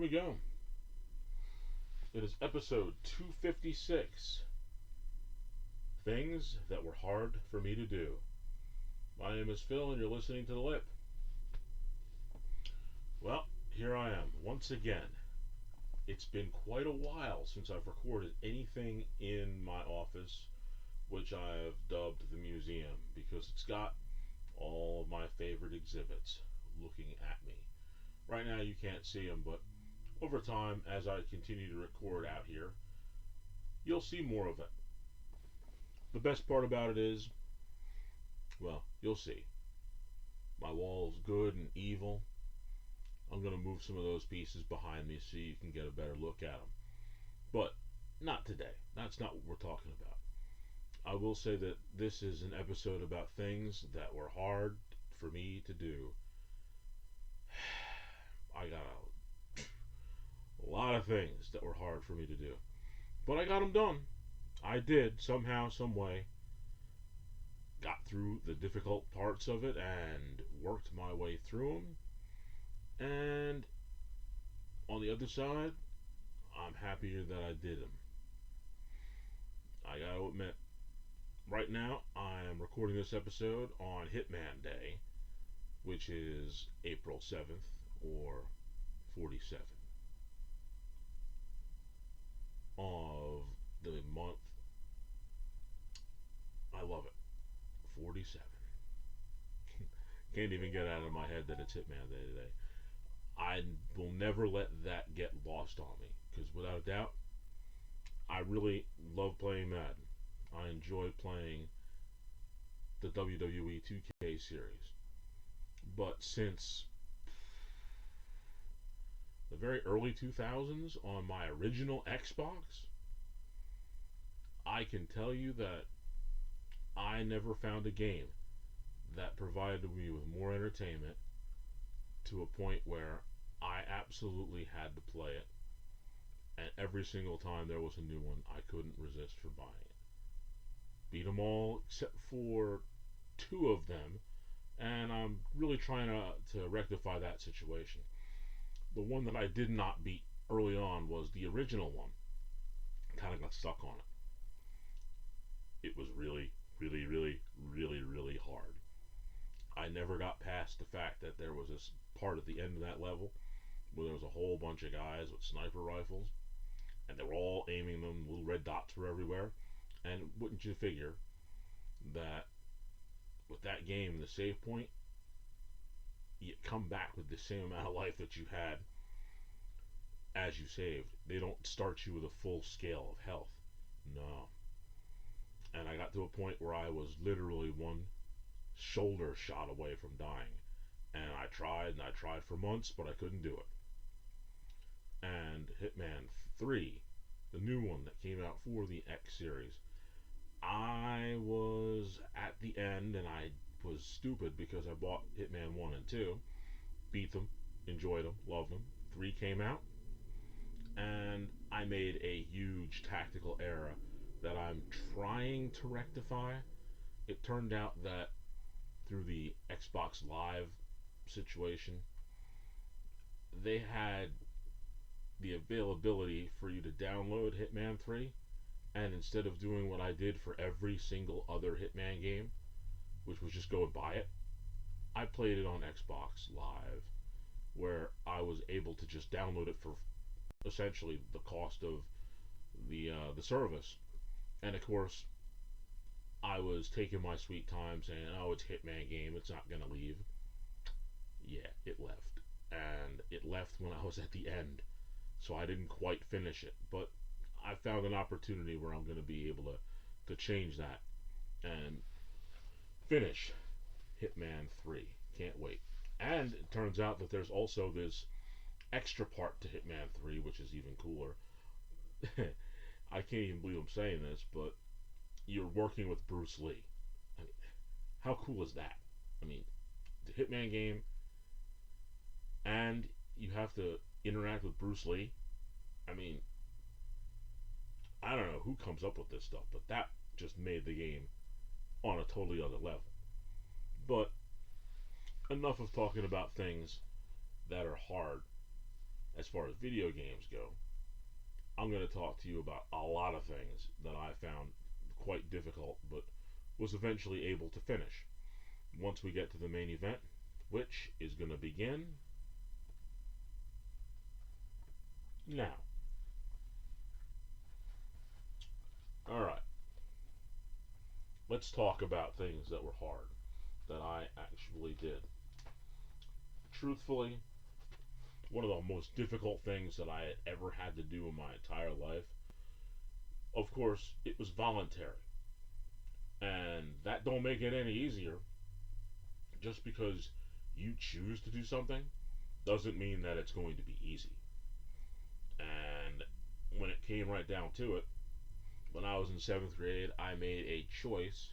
we go. It is episode 256. Things that were hard for me to do. My name is Phil, and you're listening to The Lip. Well, here I am, once again. It's been quite a while since I've recorded anything in my office, which I've dubbed the museum, because it's got all of my favorite exhibits looking at me. Right now you can't see them, but over time, as I continue to record out here, you'll see more of it. The best part about it is, well, you'll see. My wall's good and evil. I'm going to move some of those pieces behind me so you can get a better look at them. But not today. That's not what we're talking about. I will say that this is an episode about things that were hard for me to do. I got a lot of things that were hard for me to do. But I got them done. I did, somehow, some way. Got through the difficult parts of it and worked my way through them. And on the other side, I'm happier that I did them. I gotta admit, right now I am recording this episode on Hitman Day, which is April 7th or 47 of the month. I love it. 47. Can't even get out of my head that it's Hitman Day today. I will never let that get lost on me, because without a doubt, I really love playing Madden. I enjoy playing the WWE 2K series. But since the very early 2000s on my original Xbox, I can tell you that I never found a game that provided me with more entertainment to a point where I absolutely had to play it. And every single time there was a new one, I couldn't resist for buying it. Beat them all except for two of them, and I'm really trying to rectify that situation. The one that I did not beat early on was the original one. Kind of got stuck on it. It was really, really, really, really, really hard. I never got past the fact that there was this part at the end of that level where there was a whole bunch of guys with sniper rifles, and they were all aiming them. Little red dots were everywhere. And wouldn't you figure that with that game, the save point, you come back with the same amount of life that you had as you saved. They don't start you with a full scale of health. No. And I got to a point where I was literally one shoulder shot away from dying. And I tried for months, but I couldn't do it. And Hitman 3, the new one that came out for the X series, I was at the end, and I was stupid because I bought Hitman 1 and 2, beat them, enjoyed them, loved them. 3 came out, and I made a huge tactical error that I'm trying to rectify. It turned out that through the Xbox Live situation, they had the availability for you to download Hitman 3, and instead of doing what I did for every single other Hitman game, which was just go and buy it, I played it on Xbox Live, where I was able to just download it for essentially the cost of the service. And of course, I was taking my sweet time saying, oh, it's a Hitman game, it's not going to leave. Yeah, it left. And it left when I was at the end. So I didn't quite finish it. But I found an opportunity where I'm going to be able to change that and finish Hitman 3. Can't wait. And it turns out that there's also this extra part to Hitman 3, which is even cooler. I can't even believe I'm saying this, but you're working with Bruce Lee. I mean, how cool is that? I mean, the Hitman game, and you have to interact with Bruce Lee. I mean, I don't know who comes up with this stuff, but that just made the game on a totally other level. But enough of talking about things that are hard. as far as video games go, I'm going to talk to you about a lot of things that I found quite difficult, but was eventually able to finish once we get to the main event, which is going to begin now. Alright, let's talk about things that were hard that I actually did. Truthfully, one of the most difficult things that I had ever had to do in my entire life, of course, it was voluntary. And that don't make it any easier. Just because you choose to do something doesn't mean that it's going to be easy. And when it came right down to it, when I was in seventh grade, I made a choice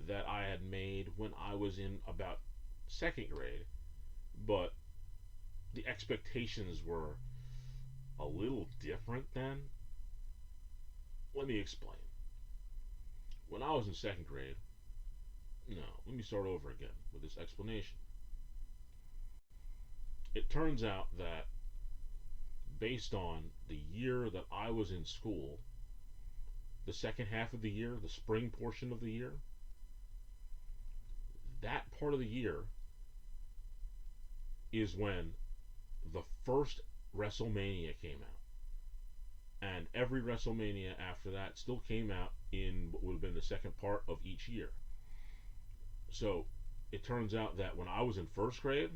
that I had made when I was in about second grade, but the expectations were a little different then. Let me explain. When I was in second grade, no, let me start over again with this explanation. It turns out that based on the year that I was in school, the second half of the year, the spring portion of the year, that part of the year is when the first WrestleMania came out. And every WrestleMania after that still came out in what would have been the second part of each year. So it turns out that when I was in first grade,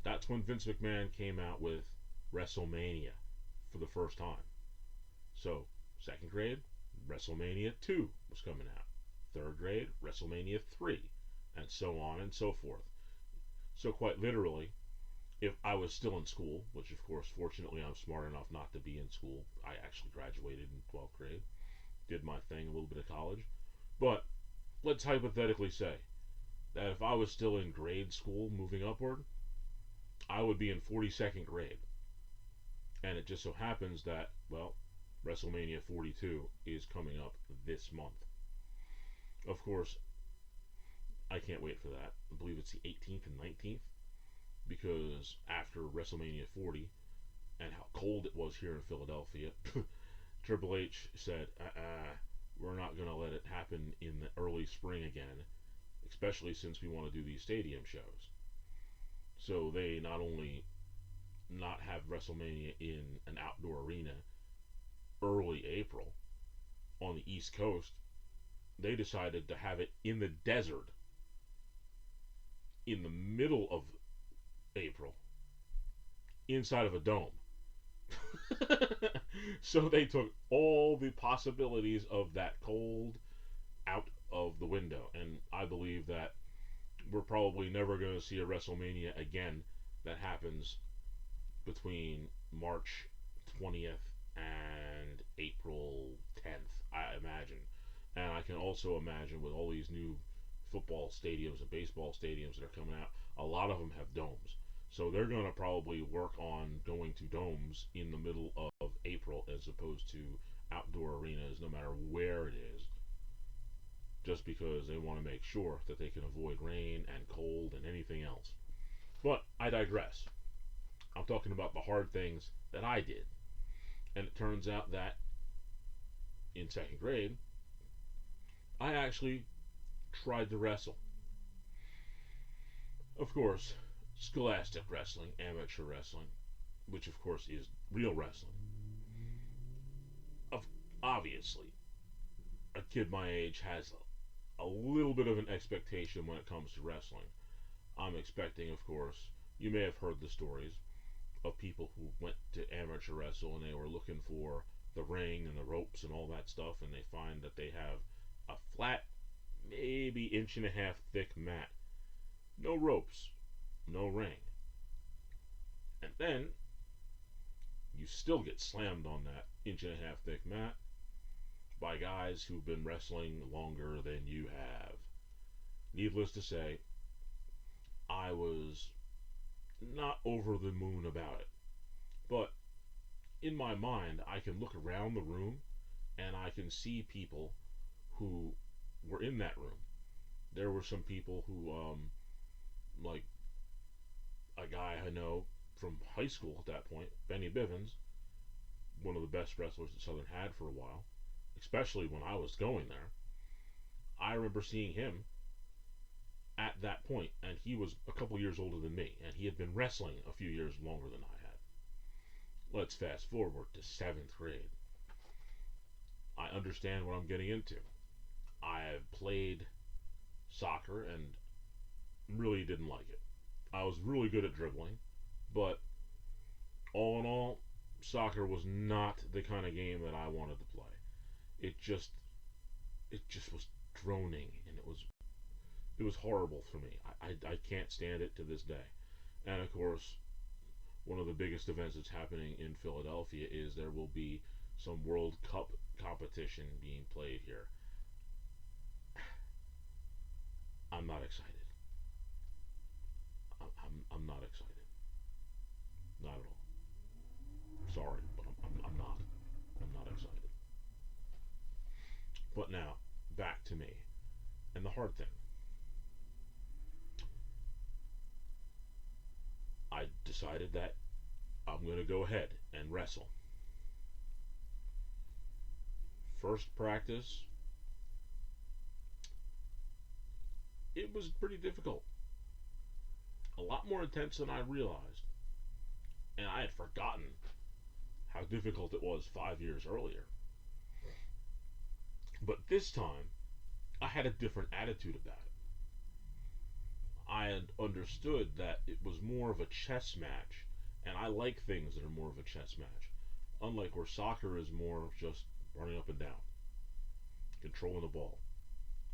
that's when Vince McMahon came out with WrestleMania for the first time. So second grade, WrestleMania 2 was coming out. Third grade, WrestleMania 3, and so on and so forth. So quite literally, if I was still in school, which of course fortunately I'm smart enough not to be in school. I actually graduated in 12th grade, did my thing, a little bit of college. But let's hypothetically say that if I was still in grade school moving upward, I would be in 42nd grade. And it just so happens that, well, WrestleMania 42 is coming up this month. Of course, I can't wait for that. I believe it's the 18th and 19th, because after WrestleMania 40 and how cold it was here in Philadelphia, Triple H said, we're not going to let it happen in the early spring again, especially since we want to do these stadium shows. So they not only not have WrestleMania in an outdoor arena early April on the East Coast, they decided to have it in the desert in the middle of April inside of a dome. So they took all the possibilities of that cold out of the window, and I believe that we're probably never going to see a WrestleMania again that happens between March 20th and April 10th, I imagine. And I can also imagine with all these new football stadiums and baseball stadiums that are coming out, a lot of them have domes. So they're going to probably work on going to domes in the middle of April as opposed to outdoor arenas, no matter where it is, just because they want to make sure that they can avoid rain and cold and anything else. But I digress. I'm talking about the hard things that I did. And it turns out that in second grade, I actually tried to wrestle. Of course, scholastic wrestling, amateur wrestling, which of course is real wrestling. Obviously, a kid my age has a little bit of an expectation when it comes to wrestling. I'm expecting, of course, you may have heard the stories of people who went to amateur wrestle and they were looking for the ring and the ropes and all that stuff, and they find that they have a flat, maybe inch and a half thick mat. No ropes, no ring. And then you still get slammed on that inch and a half thick mat by guys who've been wrestling longer than you have. Needless to say, I was not over the moon about it. But in my mind, I can look around the room and I can see people who were in that room. There were some people who, like a guy I know, from high school at that point, Benny Bivens, one of the best wrestlers that Southern had for a while, especially when I was going there. I remember seeing him at that point, and he was a couple years older than me, and he had been wrestling a few years longer than I had. Let's fast forward to 7th grade. I understand what I'm getting into. I have played soccer and really didn't like it. I was really good at dribbling, but all in all, soccer was not the kind of game that I wanted to play. It just was droning, and it was horrible for me. I can't stand it to this day. And of course, one of the biggest events that's happening in Philadelphia is there will be some World Cup competition being played here. I'm not excited. I'm not excited. Not at all. Sorry, but I'm not. I'm not excited. But now, back to me. And the hard thing. I decided that I'm going to go ahead and wrestle. First practice, it was pretty difficult. A lot more intense than I realized. And I had forgotten how difficult it was 5 years earlier. But this time, I had a different attitude about it. I had understood that it was more of a chess match, and I like things that are more of a chess match. Unlike where soccer is more of just running up and down, controlling the ball,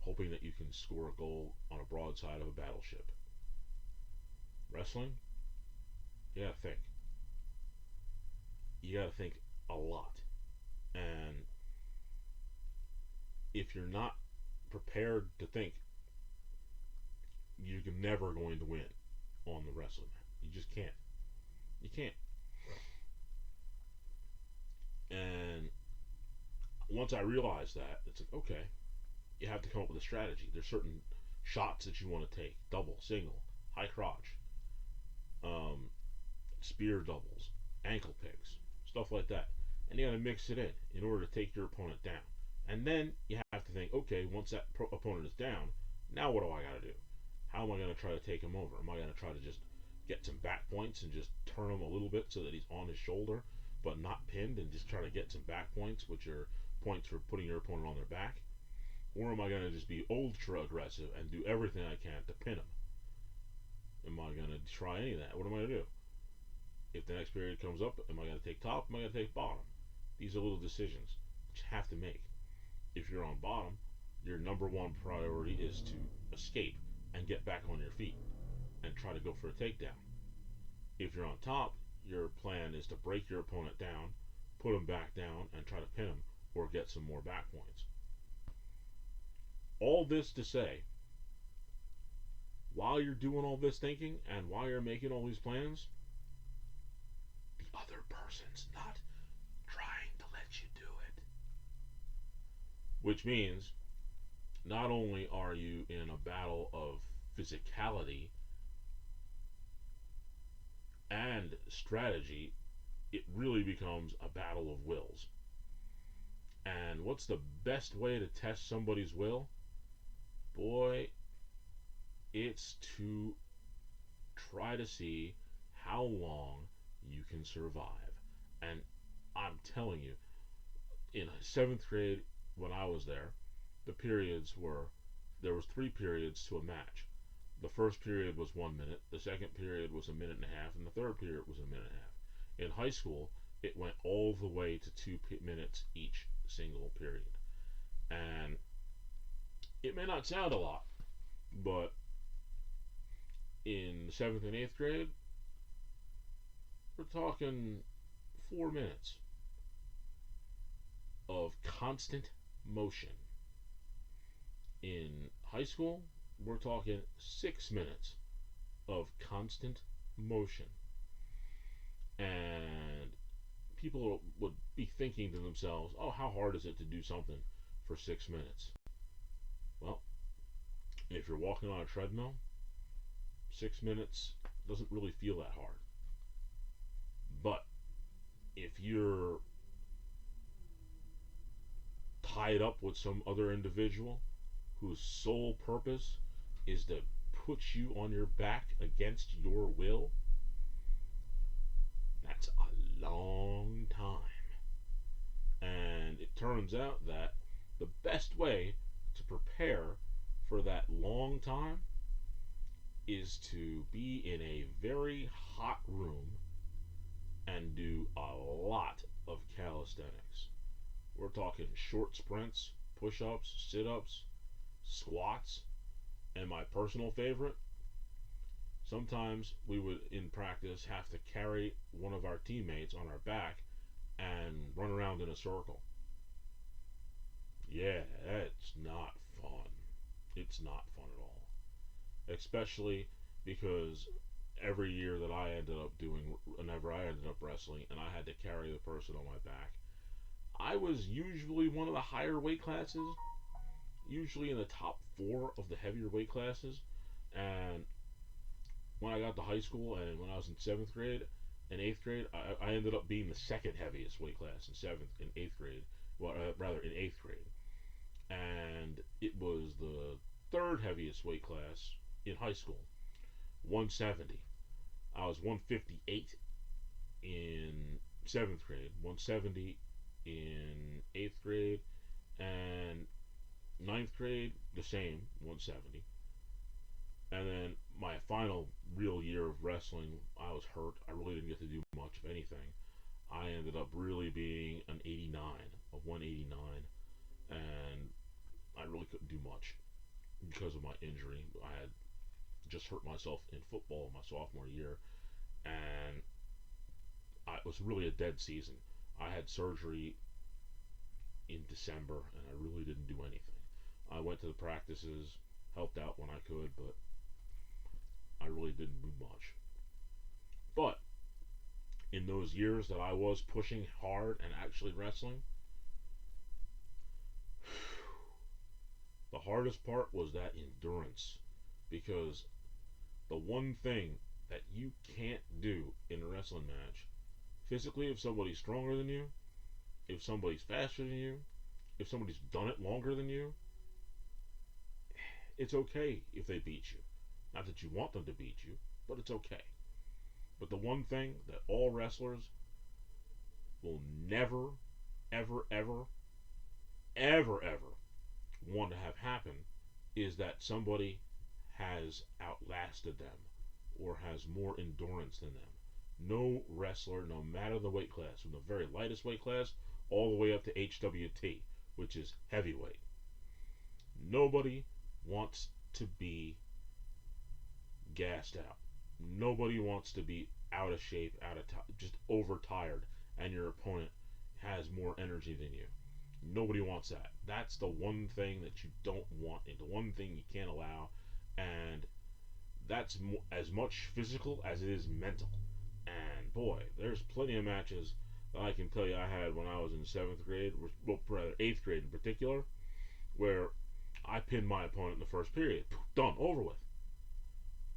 hoping that you can score a goal on a broadside of a battleship. Wrestling? You gotta think. You gotta think a lot. And if you're not prepared to think, you're never going to win on the wrestling mat. You just can't. You can't. And once I realized that, it's like, okay, you have to come up with a strategy. There's certain shots that you want to take: double, single, high crotch, spear doubles, ankle picks, stuff like that. And you got to mix it in order to take your opponent down. And then you have to think, okay, once that opponent is down, now what do I got to do? How am I going to try to take him over? Am I going to try to just get some back points and just turn him a little bit so that he's on his shoulder, but not pinned, and just try to get some back points, which are points for putting your opponent on their back? Or am I going to just be ultra aggressive and do everything I can to pin him? Am I going to try any of that? What am I going to do? If the next period comes up, am I going to take top? Am I going to take bottom? These are little decisions that you have to make. If you're on bottom, your number one priority is to escape and get back on your feet and try to go for a takedown. If you're on top, your plan is to break your opponent down, put him back down, and try to pin him or get some more back points. All this to say, while you're doing all this thinking and while you're making all these plans, the other person's not trying to let you do it. Which means, not only are you in a battle of physicality and strategy, it really becomes a battle of wills. And what's the best way to test somebody's will? Boy, it's to try to see how long you can survive. And I'm telling you, in 7th grade, when I was there, the periods were, there was 3 periods to a match. The first period was 1 minute, the second period was a minute and a half, and the third period was a minute and a half. In high school, it went all the way to 2 minutes each single period. And it may not sound a lot, but in 7th and 8th grade, we're talking 4 minutes of constant motion. In high school, we're talking 6 minutes of constant motion. And people would be thinking to themselves, oh, how hard is it to do something for 6 minutes? Well, if you're walking on a treadmill, 6 minutes doesn't really feel that hard. But if you're tied up with some other individual whose sole purpose is to put you on your back against your will, that's a long time. And it turns out that the best way to prepare for that long time is to be in a very hot room and do a lot of calisthenics. We're talking short sprints, push ups, sit ups, squats, and my personal favorite, sometimes we would in practice have to carry one of our teammates on our back and run around in a circle. Yeah, that's not fun. It's not fun at all. Especially because every year that I ended up doing, whenever I ended up wrestling and I had to carry the person on my back, I was usually one of the higher weight classes, usually in the top four of the heavier weight classes. And when I got to high school and when I was in seventh grade and eighth grade, I ended up being the second heaviest weight class in seventh and eighth grade. Well, rather in eighth grade, and it was the third heaviest weight class in high school, 170. I was 158 in seventh grade, 170 in eighth grade, and ninth grade the same, 170. And then my final real year of wrestling, I was hurt. I really didn't get to do much of anything. I ended up really being an 89, a 189, and I really couldn't do much because of my injury. I had just hurt myself in football my sophomore year, and it was really a dead season. I had surgery in December, and I really didn't do anything. I went to the practices, helped out when I could, but I really didn't do much. But in those years that I was pushing hard and actually wrestling, the hardest part was that endurance, because the one thing that you can't do in a wrestling match, physically, if somebody's stronger than you, if somebody's faster than you, if somebody's done it longer than you, it's okay if they beat you. Not that you want them to beat you, but it's okay. But the one thing that all wrestlers will never, ever, ever, ever, ever want to have happen is that somebody has outlasted them or has more endurance than them. No wrestler, no matter the weight class, from the very lightest weight class all the way up to HWT, which is heavyweight, nobody wants to be gassed out. Nobody wants to be out of shape, just overtired, and your opponent has more energy than you. Nobody wants that. That's the one thing that you don't want, and the one thing you can't allow, and that's as much physical as it is mental. And boy, there's plenty of matches that I can tell you I had when I was in seventh grade, well, rather eighth grade in particular, where I pinned my opponent in the first period. Done, over with.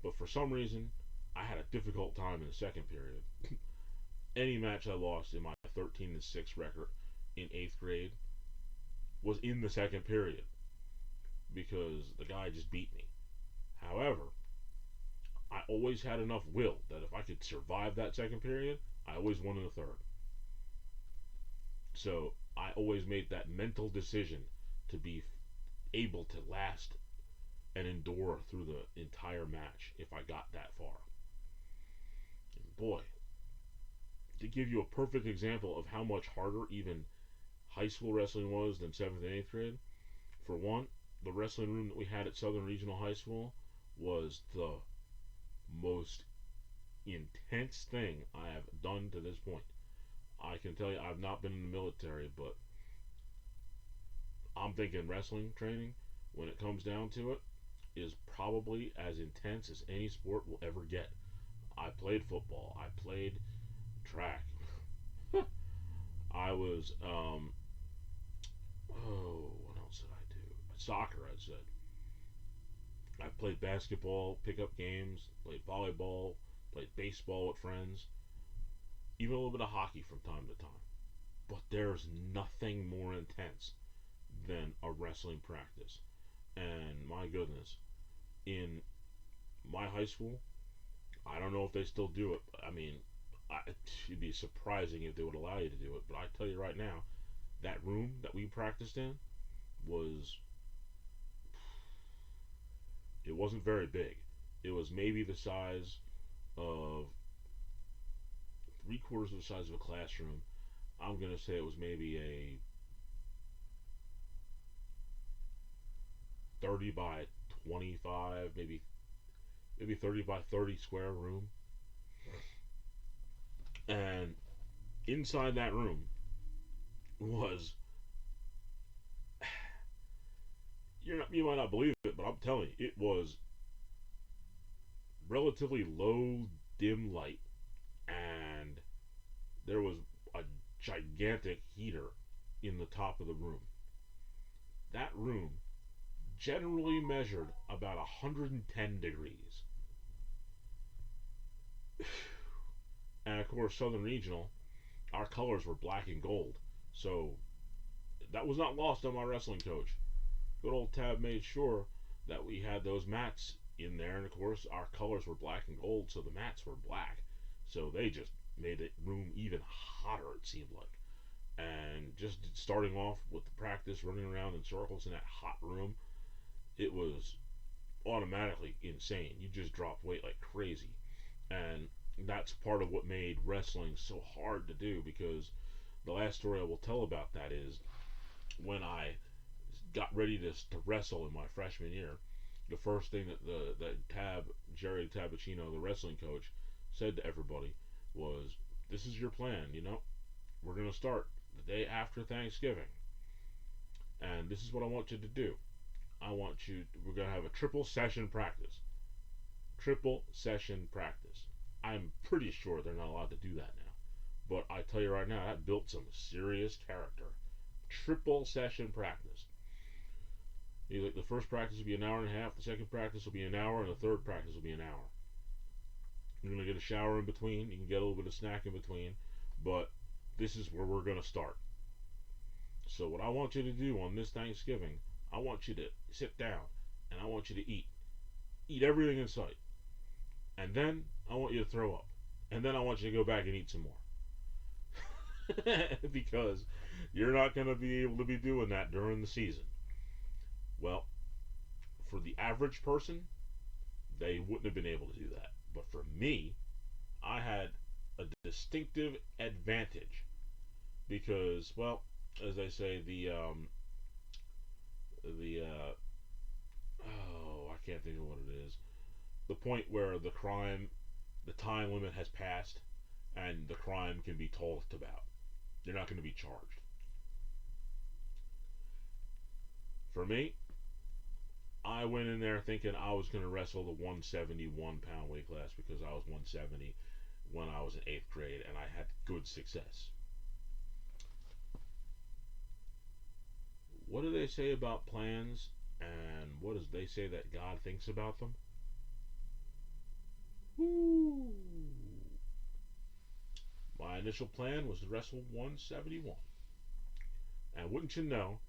But for some reason, I had a difficult time in the second period. Any match I lost in my 13-6 record in eighth grade was in the second period because the guy just beat me. However, I always had enough will that if I could survive that second period, I always won in the third. So I always made that mental decision to be able to last and endure through the entire match if I got that far. And boy, to give you a perfect example of how much harder even high school wrestling was than 7th and 8th grade, for one, the wrestling room that we had at Southern Regional High School was the most intense thing I have done to this point. I can tell you I've not been in the military, but I'm thinking wrestling training, when it comes down to it, is probably as intense as any sport will ever get. I played football. I played track. I was, what else did I do? Soccer, I said. I played basketball, pickup games, played volleyball, played baseball with friends. even a little bit of hockey from time to time. But there's nothing more intense than a wrestling practice. And my goodness, in my high school, I don't know if they still do it. I mean, it'd be surprising if they would allow you to do it. But I tell you right now, that room that we practiced in was, it wasn't very big. It was maybe the size of three-quarters of the size of a classroom. I'm gonna say it was maybe a 30 by 25, maybe 30 by 30 square room. And inside that room was, you might not believe it, but I'm telling you, it was relatively low dim light, and there was a gigantic heater in the top of the room. That room generally measured about 110 degrees. And of course, Southern Regional, our colors were black and gold. So that was not lost on my wrestling coach. Good old Tab made sure that we had those mats in there, and of course, our colors were black and gold, so the mats were black. So they just made the room even hotter, it seemed like. And just starting off with the practice, running around in circles in that hot room, it was automatically insane. You just dropped weight like crazy. And that's part of what made wrestling so hard to do, because the last story I will tell about that is when I got ready to wrestle in my freshman year, the first thing that Jerry Tabacino, the wrestling coach, said to everybody was, "This is your plan, we're going to start the day after Thanksgiving. And this is what I want you to do. We're going to have a triple session practice. Triple session practice." I'm pretty sure they're not allowed to do that now. But I tell you right now, that built some serious character. Triple session practice. Like the first practice will be an hour and a half, the second practice will be an hour, and the third practice will be an hour. You're going to get a shower in between. You can get a little bit of snack in between. But this is where we're going to start. So what I want you to do on this Thanksgiving, I want you to sit down and I want you to eat. Eat everything in sight. And then I want you to throw up. And then I want you to go back and eat some more. Because you're not going to be able to be doing that during the season. Well, for the average person, they wouldn't have been able to do that. But for me, I had a distinctive advantage. Because, well, as they say, I can't think of what it is. The point where the time limit has passed, and the crime can be talked about. They're not going to be charged. For me, I went in there thinking I was going to wrestle the 171 pound weight class because I was 170 when I was in 8th grade, and I had good success. What do they say about plans, and what does they say that God thinks about them? Woo! My initial plan was to wrestle 171. And wouldn't you know,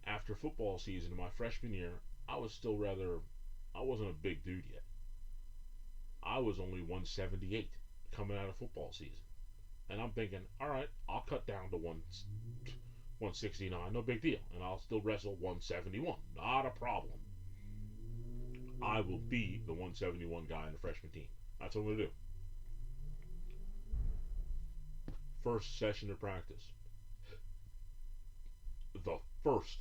after football season in my freshman year, I wasn't a big dude yet. I was only 178 coming out of football season. And I'm thinking, alright, I'll cut down to 169, no big deal. And I'll still wrestle 171. Not a problem. I will be the 171 guy in the freshman team. That's what I'm going to do. First session of practice. The first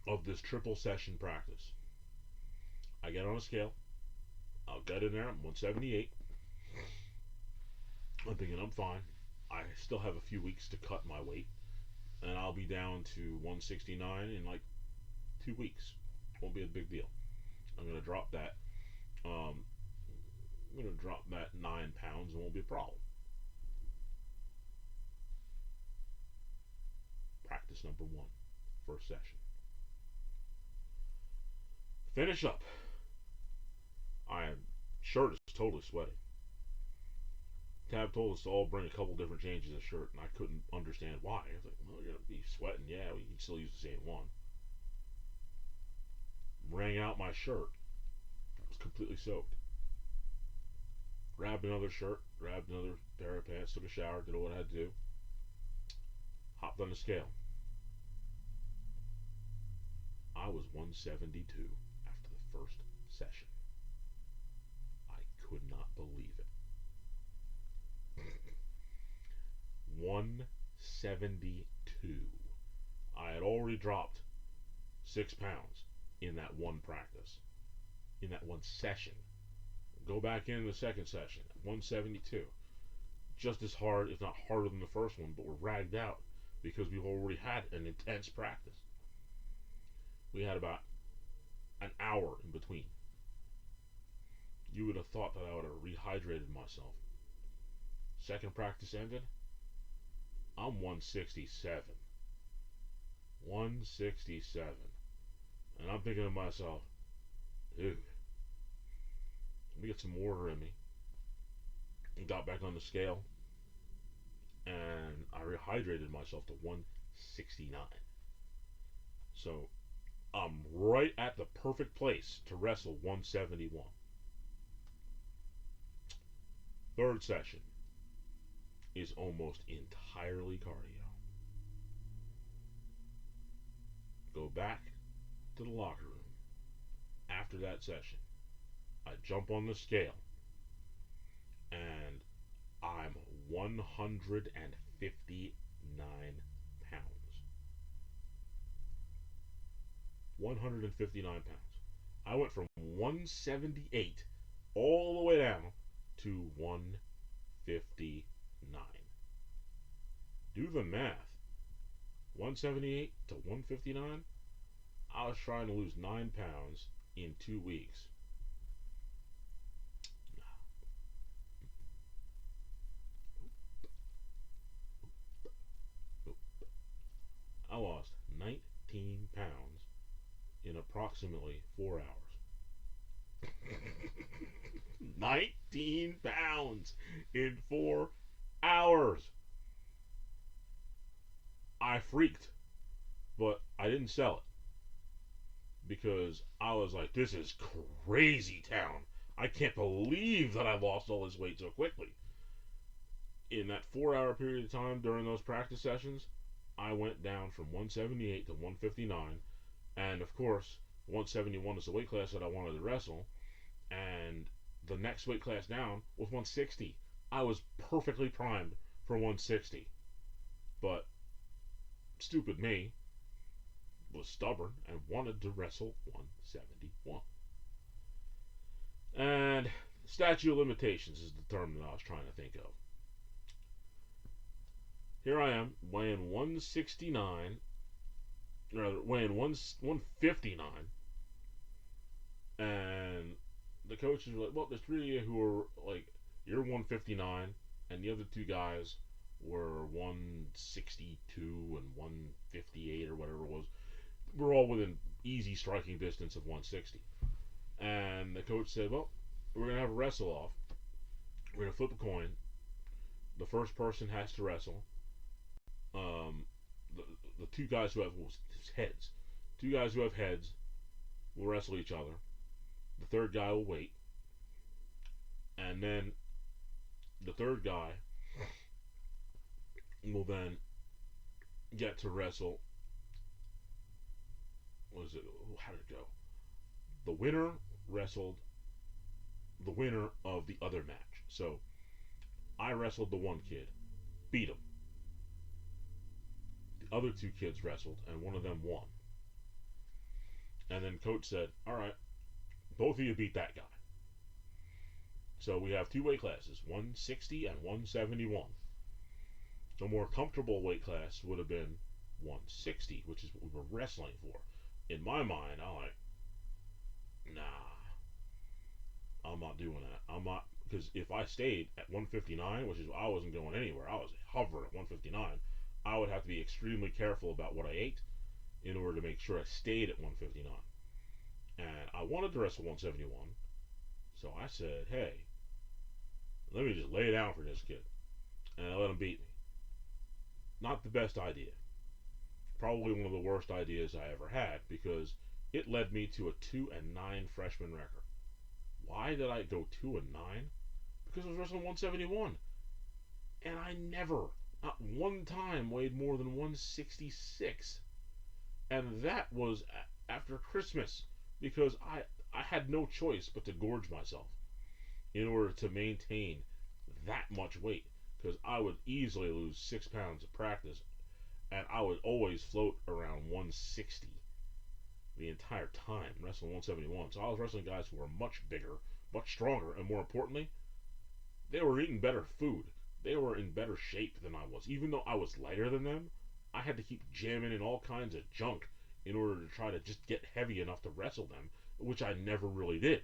of this triple session practice. I get on a scale. I'll get in there. I'm 178. I'm thinking I'm fine. I still have a few weeks to cut my weight. And I'll be down to 169 in like 2 weeks. Won't be a big deal. I'm going to drop that. I'm going to drop that 9 pounds and won't be a problem. Practice number 1. First session. Finish up. Shirt is totally sweaty. Tab told us to all bring a couple different changes of shirt, and I couldn't understand why. I was like, well, you're gonna be sweating, yeah, we can still use the same one. Rang out my shirt. It was completely soaked. Grabbed another shirt, grabbed another pair of pants, took a shower, did what I had to do. Hopped on the scale. I was 172 after the first session. I could not believe it. 172. I had already dropped 6 pounds in that one practice, in that one session. Go back in the second session, 172. Just as hard, if not harder than the first one, but we're ragged out because we've already had an intense practice. We had about an hour in between. You would have thought that I would have rehydrated myself. Second practice ended. I'm 167. 167. And I'm thinking to myself, dude, let me get some water in me. And got back on the scale. And I rehydrated myself to 169. So I'm right at the perfect place to wrestle 171. Third session is almost entirely cardio. Go back to the locker room after that session. I jump on the scale and I'm 159 pounds. 159 pounds. I went from 178 all the way down to 159. Do the math. 178 to 159. I was trying to lose 9 pounds in 2 weeks. I lost 19 pounds in approximately 4 hours. 19 pounds in 4 hours. I freaked, but I didn't sell it because I was like, this is crazy town. I can't believe that I lost all this weight so quickly. In that 4 hour period of time during those practice sessions, I went down from 178 to 159, and of course 171 is the weight class that I wanted to wrestle, and the next weight class down was 160. I was perfectly primed for 160, but stupid me was stubborn and wanted to wrestle 171. And statute of limitations is the term that I was trying to think of. Here I am weighing 169, rather weighing 159, and the coaches were like, well, there's three of you who are like, you're 159, and the other two guys were 162 and 158 or whatever it was. We're all within easy striking distance of 160. And the coach said, well, we're going to have a wrestle off. We're going to flip a coin. The first person has to wrestle. The two guys who have heads. Two guys who have heads will wrestle each other. The third guy will wait. And then the third guy will then get to wrestle. What is it? How did it go? The winner wrestled the winner of the other match. So I wrestled the one kid, beat him. The other two kids wrestled, and one of them won. And then coach said, all right, both of you beat that guy. So we have two weight classes, 160 and 171. The more comfortable weight class would have been 160, which is what we were wrestling for. In my mind, I'm like, nah, I'm not doing that. I'm not, because if I stayed at 159, which is, I wasn't going anywhere, I was hovering at 159, I would have to be extremely careful about what I ate in order to make sure I stayed at 159. And I wanted to wrestle 171, so I said, hey, let me just lay down for this kid. And I let him beat me. Not the best idea. Probably one of the worst ideas I ever had because it led me to a 2-9 freshman record. Why did I go 2-9? Because I was wrestling 171. And I never, not one time, weighed more than 166. And that was after Christmas because I had no choice but to gorge myself in order to maintain that much weight because I would easily lose 6 pounds of practice and I would always float around 160 the entire time wrestling 171. So I was wrestling guys who were much bigger, much stronger, and more importantly, they were eating better food. They were in better shape than I was. Even though I was lighter than them, I had to keep jamming in all kinds of junk in order to try to just get heavy enough to wrestle them, which I never really did.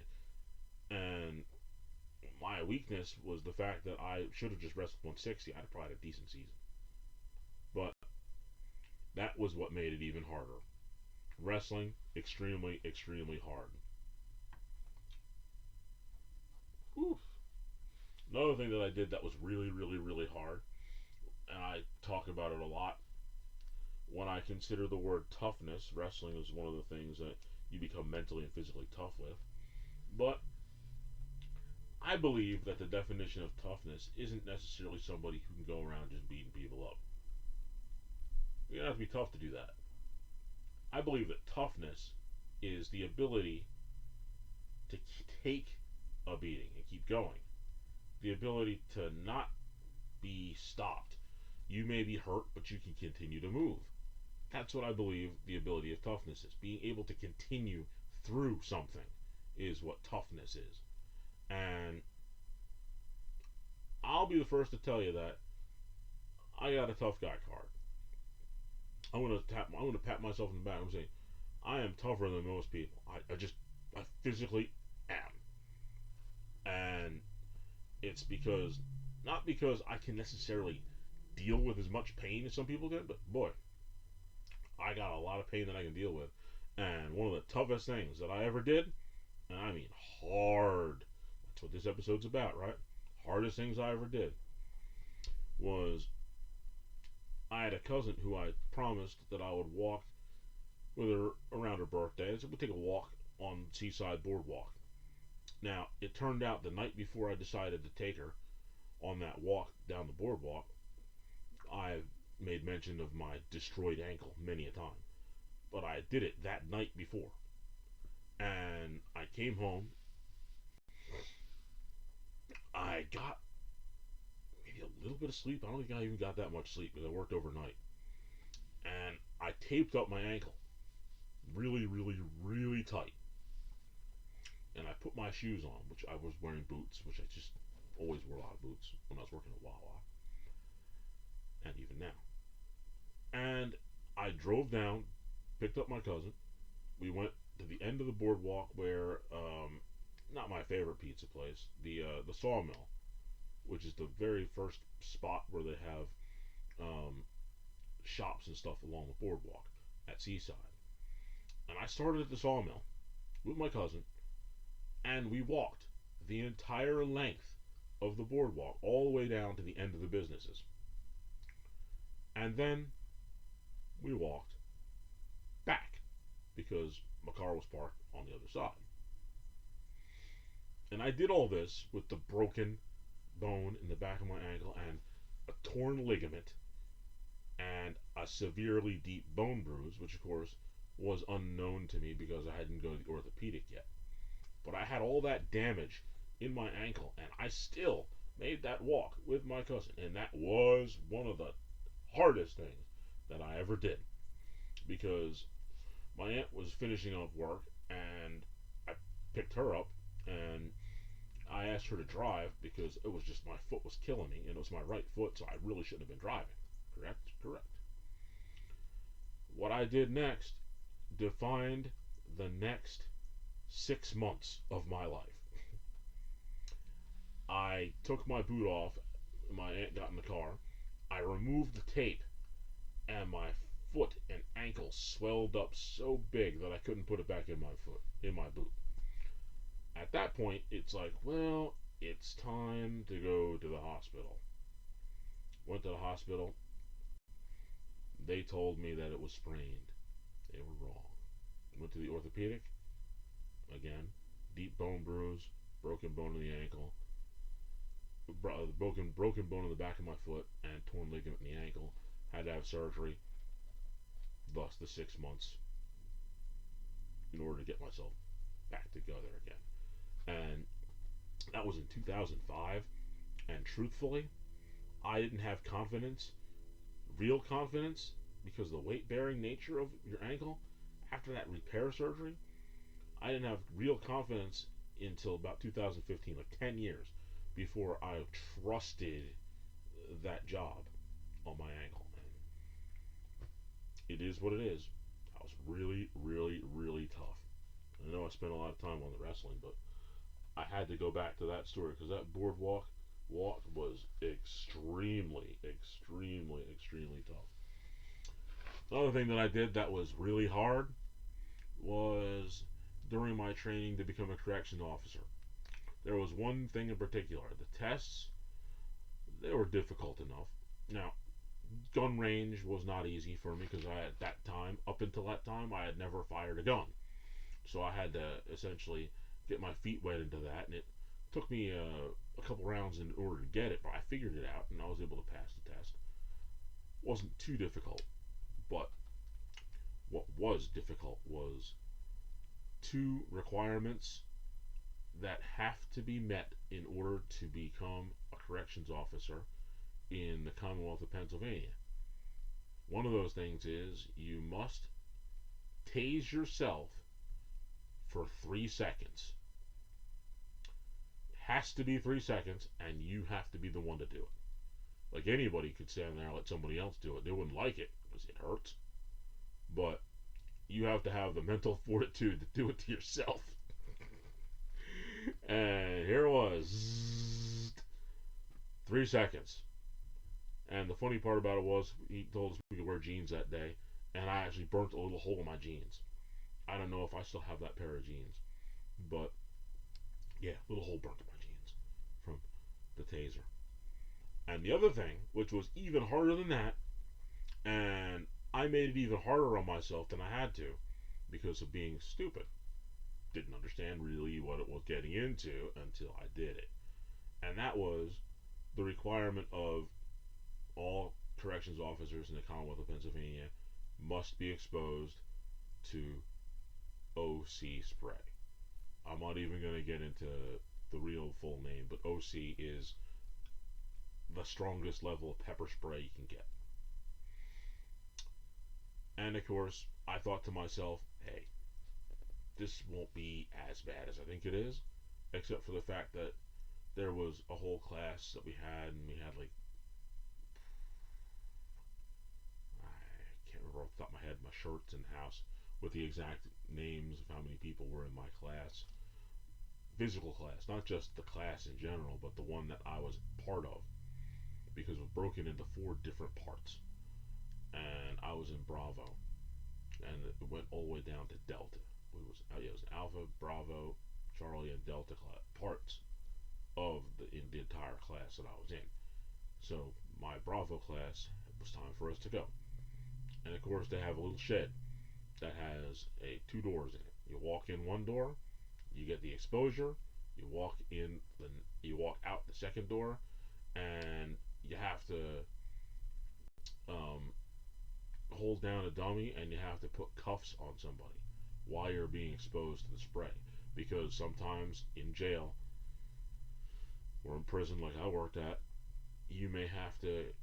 And my weakness was the fact that I should have just wrestled 160. I'd have probably had a decent season. But that was what made it even harder. Wrestling, extremely, extremely hard. Whew. Another thing that I did that was really, really, really hard, and I talk about it a lot, when I consider the word toughness, wrestling is one of the things that you become mentally and physically tough with. But I believe that the definition of toughness isn't necessarily somebody who can go around just beating people up. You don't have to be tough to do that. I believe that toughness is the ability to take a beating and keep going. The ability to not be stopped. You may be hurt, but you can continue to move. That's what I believe the ability of toughness is. Being able to continue through something is what toughness is. And I'll be the first to tell you that I got a tough guy card. I'm gonna pat myself in the back. I'm saying I am tougher than most people. I physically am. And it's because, not because I can necessarily deal with as much pain as some people can, but boy, I got a lot of pain that I can deal with. And one of the toughest things that I ever did, and I mean hard, that's what this episode's about, right? Hardest things I ever did, was I had a cousin who I promised that I would walk with her around her birthday. So we'd take a walk on Seaside Boardwalk. Now, it turned out the night before I decided to take her on that walk down the boardwalk, I made mention of my destroyed ankle many a time. But I did it that night before. And I came home. I got maybe a little bit of sleep. I don't think I even got that much sleep because I worked overnight. And I taped up my ankle really, really, really tight. And I put my shoes on, which I was wearing boots, which I just always wore a lot of boots when I was working at Wawa. And even now. And I drove down, picked up my cousin. We went to the end of the boardwalk where, not my favorite pizza place, the Sawmill, which is the very first spot where they have shops and stuff along the boardwalk at Seaside. And I started at the Sawmill with my cousin, and we walked the entire length of the boardwalk all the way down to the end of the businesses. And then we walked back because my car was parked on the other side. And I did all this with the broken bone in the back of my ankle and a torn ligament and a severely deep bone bruise, which of course was unknown to me because I hadn't gone to the orthopedic yet. But I had all that damage in my ankle, and I still made that walk with my cousin. And that was one of the hardest things that I ever did. Because my aunt was finishing up work, and I picked her up, and I asked her to drive because it was just my foot was killing me, and it was my right foot, so I really shouldn't have been driving. Correct? Correct. What I did next defined the next 6 months of my life. I took my boot off. My aunt got in the car. I removed the tape, and my foot and ankle swelled up so big that I couldn't put it back in my boot. At that point, it's like, well, it's time to go to the hospital. Went to the hospital. They told me that it was sprained. They were wrong. Went to the orthopedic. Again, deep bone bruise, broken bone in the ankle, broken bone in the back of my foot, and torn ligament in the ankle. Had to have surgery. Thus the 6 months in order to get myself back together again. And that was in 2005. And truthfully, I didn't have confidence, real confidence, because of the weight bearing nature of your ankle. After that repair surgery, I didn't have real confidence until about 2015, like 10 years before I trusted that job on my ankle. And it is what it is. That was really, really, really tough. I know I spent a lot of time on the wrestling, but I had to go back to that story because that boardwalk walk was extremely, extremely, extremely tough. Another thing that I did that was really hard was during my training to become a corrections officer. There was one thing in particular. The tests, they were difficult enough. Now, gun range was not easy for me because I, at that time, up until that time, I had never fired a gun. So I had to essentially get my feet wet into that, and it took me a couple rounds in order to get it, but I figured it out, and I was able to pass the test. It wasn't too difficult, but what was difficult was two requirements that have to be met in order to become a corrections officer in the Commonwealth of Pennsylvania. One of those things is you must tase yourself for 3 seconds. It has to be 3 seconds, and you have to be the one to do it. Like anybody could stand there and let somebody else do it. They wouldn't like it because it hurts. But you have to have the mental fortitude to do it to yourself. And here it was. 3 seconds. And the funny part about it was, he told us we could wear jeans that day, and I actually burnt a little hole in my jeans. I don't know if I still have that pair of jeans. But, yeah, a little hole burnt in my jeans from the taser. And the other thing, which was even harder than that, and I made it even harder on myself than I had to because of being stupid. Didn't understand really what it was getting into until I did it. And that was the requirement of all corrections officers in the Commonwealth of Pennsylvania must be exposed to OC spray. I'm not even going to get into the real full name, but OC is the strongest level of pepper spray you can get. And of course, I thought to myself, hey, this won't be as bad as I think it is, except for the fact that there was a whole class that we had, and we had like, I can't remember off the top of my head, my shirts in the house with the exact names of how many people were in my class. Physical class, not just the class in general, but the one that I was part of, because it was broken into 4 different parts. And I was in Bravo, and it went all the way down to Delta. It was an Alpha, Bravo, Charlie, and Delta parts of the entire class that I was in. So my Bravo class, it was time for us to go. And of course, they have a little shed that has 2 doors in it. You walk in one door, you get the exposure. You walk out the second door, and you have to hold down a dummy, and you have to put cuffs on somebody while you're being exposed to the spray. Because sometimes in jail or in prison, like I worked at, you may have to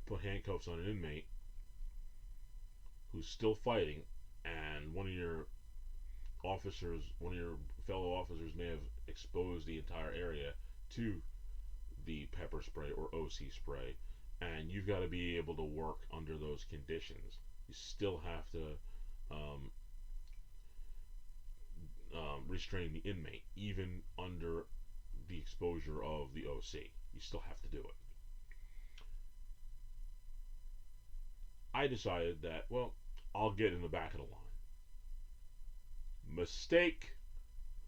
put handcuffs on an inmate who's still fighting, and one of your fellow officers may have exposed the entire area to the pepper spray or OC spray, and you've got to be able to work under those conditions. You still have to restrain the inmate, even under the exposure of the OC. You still have to do it. I decided that, well, I'll get in the back of the line. Mistake.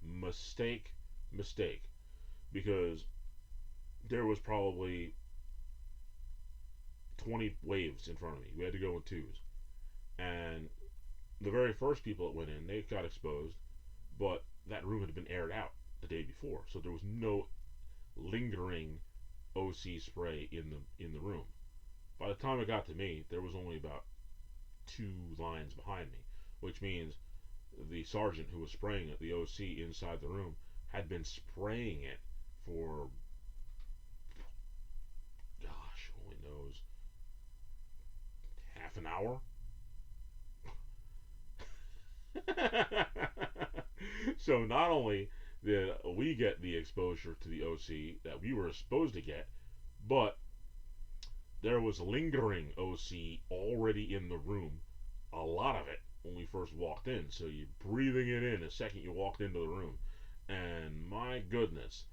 Mistake, mistake. Because there was probably 20 waves in front of me. We had to go in twos. And the very first people that went in, they got exposed, but that room had been aired out the day before, so there was no lingering OC spray in the room. By the time it got to me, there was only about 2 lines behind me, which means the sergeant who was spraying it, the OC inside the room, had been spraying it for, gosh, only knows, half an hour. So not only did we get the exposure to the OC that we were supposed to get, but there was lingering OC already in the room, a lot of it when we first walked in. So you're breathing it in the second you walked into the room. And my goodness,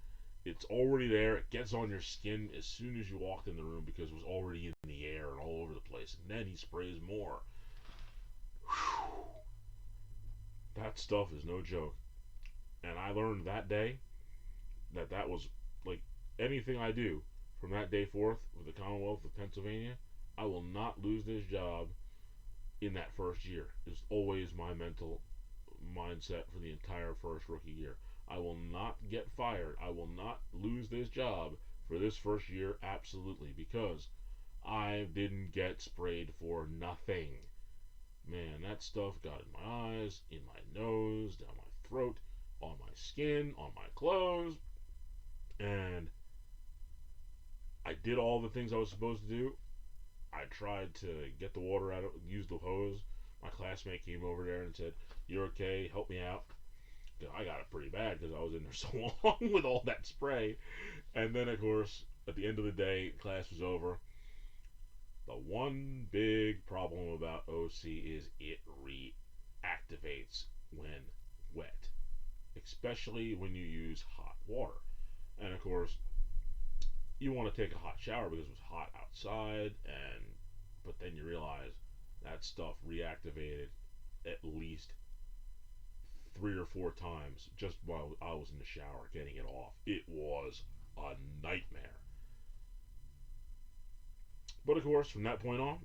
it's already there. It gets on your skin as soon as you walked in the room because it was already in the air and all over the place. And then he sprays more. Whew. That stuff is no joke. And I learned that day that was like anything I do from that day forth with the Commonwealth of Pennsylvania, I will not lose this job in that first year. Is always my mental mindset for the entire first rookie year. I will not get fired. I will not lose this job for this first year, absolutely, because I didn't get sprayed for nothing. Man, that stuff got in my eyes, in my nose, down my throat, on my skin, on my clothes, and I did all the things I was supposed to do. I tried to get the water out, use the hose. My classmate came over there and said, "You're okay, help me out." I got it pretty bad because I was in there so long with all that spray. And then, of course, at the end of the day, class was over. The one big problem about OC is it reactivates when wet, especially when you use hot water. And of course, you want to take a hot shower because it was hot outside, and but then you realize that stuff reactivated at least 3 or 4 times just while I was in the shower getting it off. It was a nightmare. But of course, from that point on,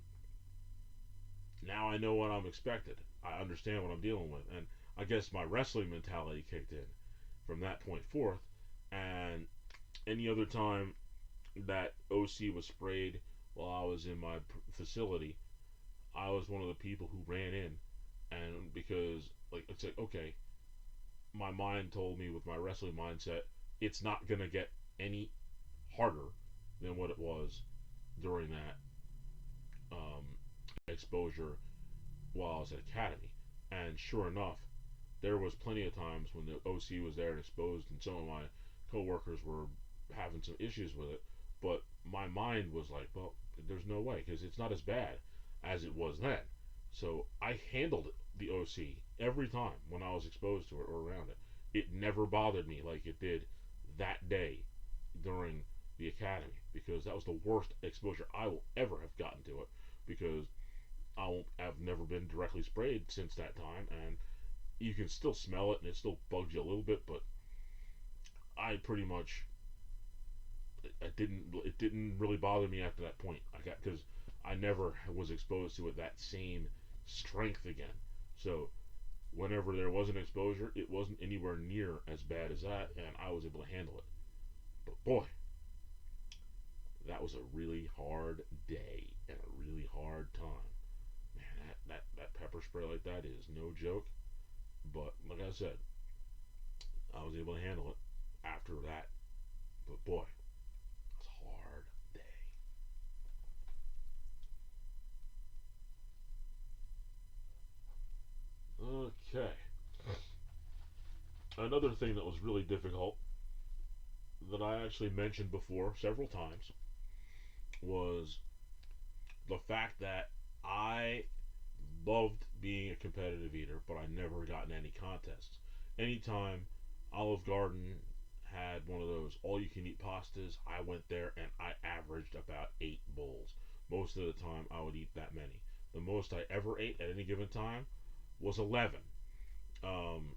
now I know what I'm expected. I understand what I'm dealing with, and I guess my wrestling mentality kicked in from that point forth. And any other time that OC was sprayed while I was in my facility, I was one of the people who ran in, and because like it's like okay, my mind told me with my wrestling mindset, it's not gonna get any harder than what it was during that exposure while I was at academy. And sure enough, there was plenty of times when the OC was there and exposed, and some of my coworkers were having some issues with it. But my mind was like, well, there's no way because it's not as bad as it was then. So I handled the OC every time when I was exposed to it or around it. It never bothered me like it did that day during the academy because that was the worst exposure I will ever have gotten to it because I've never been directly sprayed since that time, and you can still smell it and it still bugs you a little bit, but I pretty much it didn't really bother me after that point. I got because I never was exposed to it that same strength again. So whenever there was an exposure, it wasn't anywhere near as bad as that, and I was able to handle it. But boy, that was a really hard day and a really hard time. Man, that pepper spray like that is no joke. But like I said, I was able to handle it after that. But boy, it was a hard day. Okay. Another thing that was really difficult that I actually mentioned before several times was the fact that I loved being a competitive eater, but I never got in any contests. Anytime Olive Garden had one of those all you can eat pastas, I went there and I averaged about 8 bowls. Most of the time, I would eat that many. The most I ever ate at any given time was 11. Um,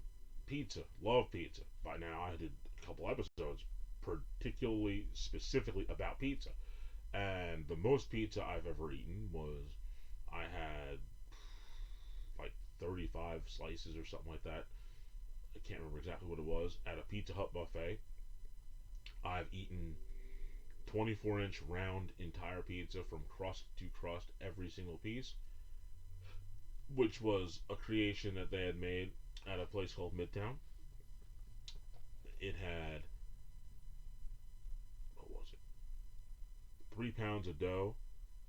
pizza. Love pizza. By now, I did a couple episodes particularly specifically about pizza. And the most pizza I've ever eaten was I had like 35 slices or something like that. I can't remember exactly what it was at a Pizza Hut buffet. I've eaten 24-inch round entire pizza from crust to crust, every single piece, which was a creation that they had made at a place called Midtown. It had, what was it, 3 pounds of dough,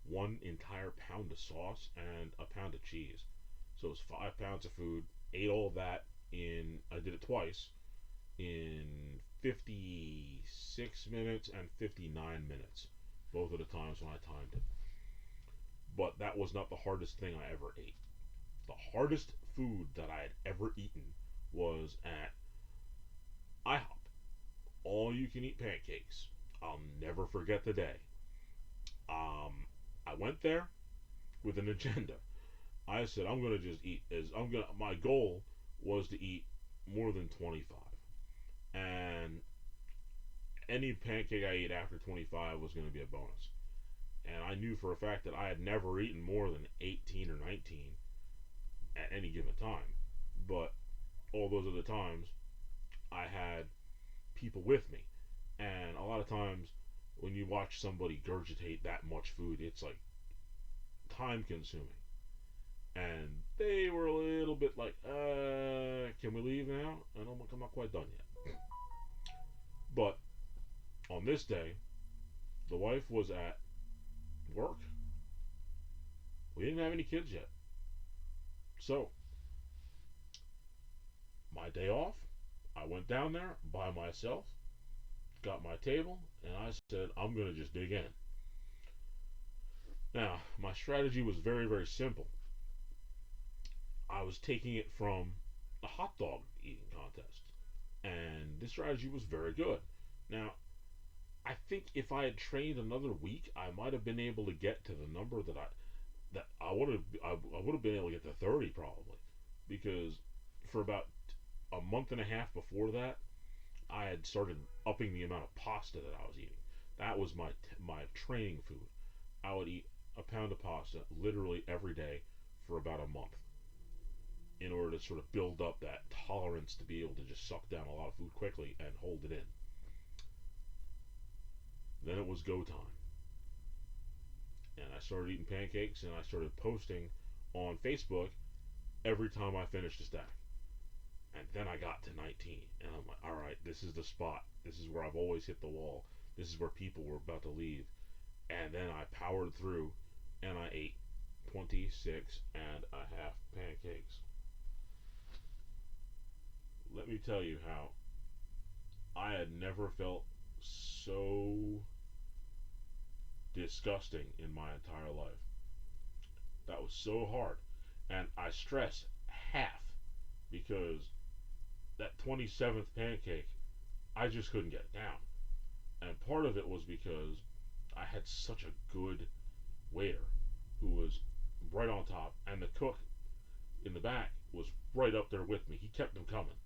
1 entire pound of sauce, and a pound of cheese. So it was 5 pounds of food. Ate all of that in, I did it twice, in 56 minutes and 59 minutes, both of the times when I timed it. But that was not the hardest thing I ever ate. The hardest food that I had ever eaten was at IHOP. All you can eat pancakes. I'll never forget the day. I went there with an agenda. I said I'm gonna just eat as I'm gonna. My goal was to eat more than 25, and any pancake I ate after 25 was gonna be a bonus. And I knew for a fact that I had never eaten more than 18 or 19 at any given time. But all those other times, I had people with me, and a lot of times when you watch somebody gurgitate that much food, it's like time consuming. And they were a little bit like, can we leave now? And I'm not quite done yet. But on this day, the wife was at work. We didn't have any kids yet. So, my day off, I went down there by myself, got my table, and I said, I'm going to just dig in. Now, my strategy was very, very simple. I was taking it from a hot dog eating contest, and this strategy was very good. Now, I think if I had trained another week, I might have been able to get to the number that I would have been able to get to 30 probably, because for about a month and a half before that, I had started upping the amount of pasta that I was eating. That was my training food. I would eat a pound of pasta literally every day for about a month, in order to sort of build up that tolerance to be able to just suck down a lot of food quickly and hold it in. Then it was go time. And I started eating pancakes, and I started posting on Facebook every time I finished a stack. And then I got to 19, and I'm like, all right, this is the spot. This is where I've always hit the wall. This is where people were about to leave. And then I powered through, and I ate 26 and a half pancakes. Let me tell you how I had never felt so disgusting in my entire life. That was so hard. And I stress half, because that 27th pancake, I just couldn't get it down. And part of it was because I had such a good waiter who was right on top, and the cook in the back was right up there with me. He kept them coming.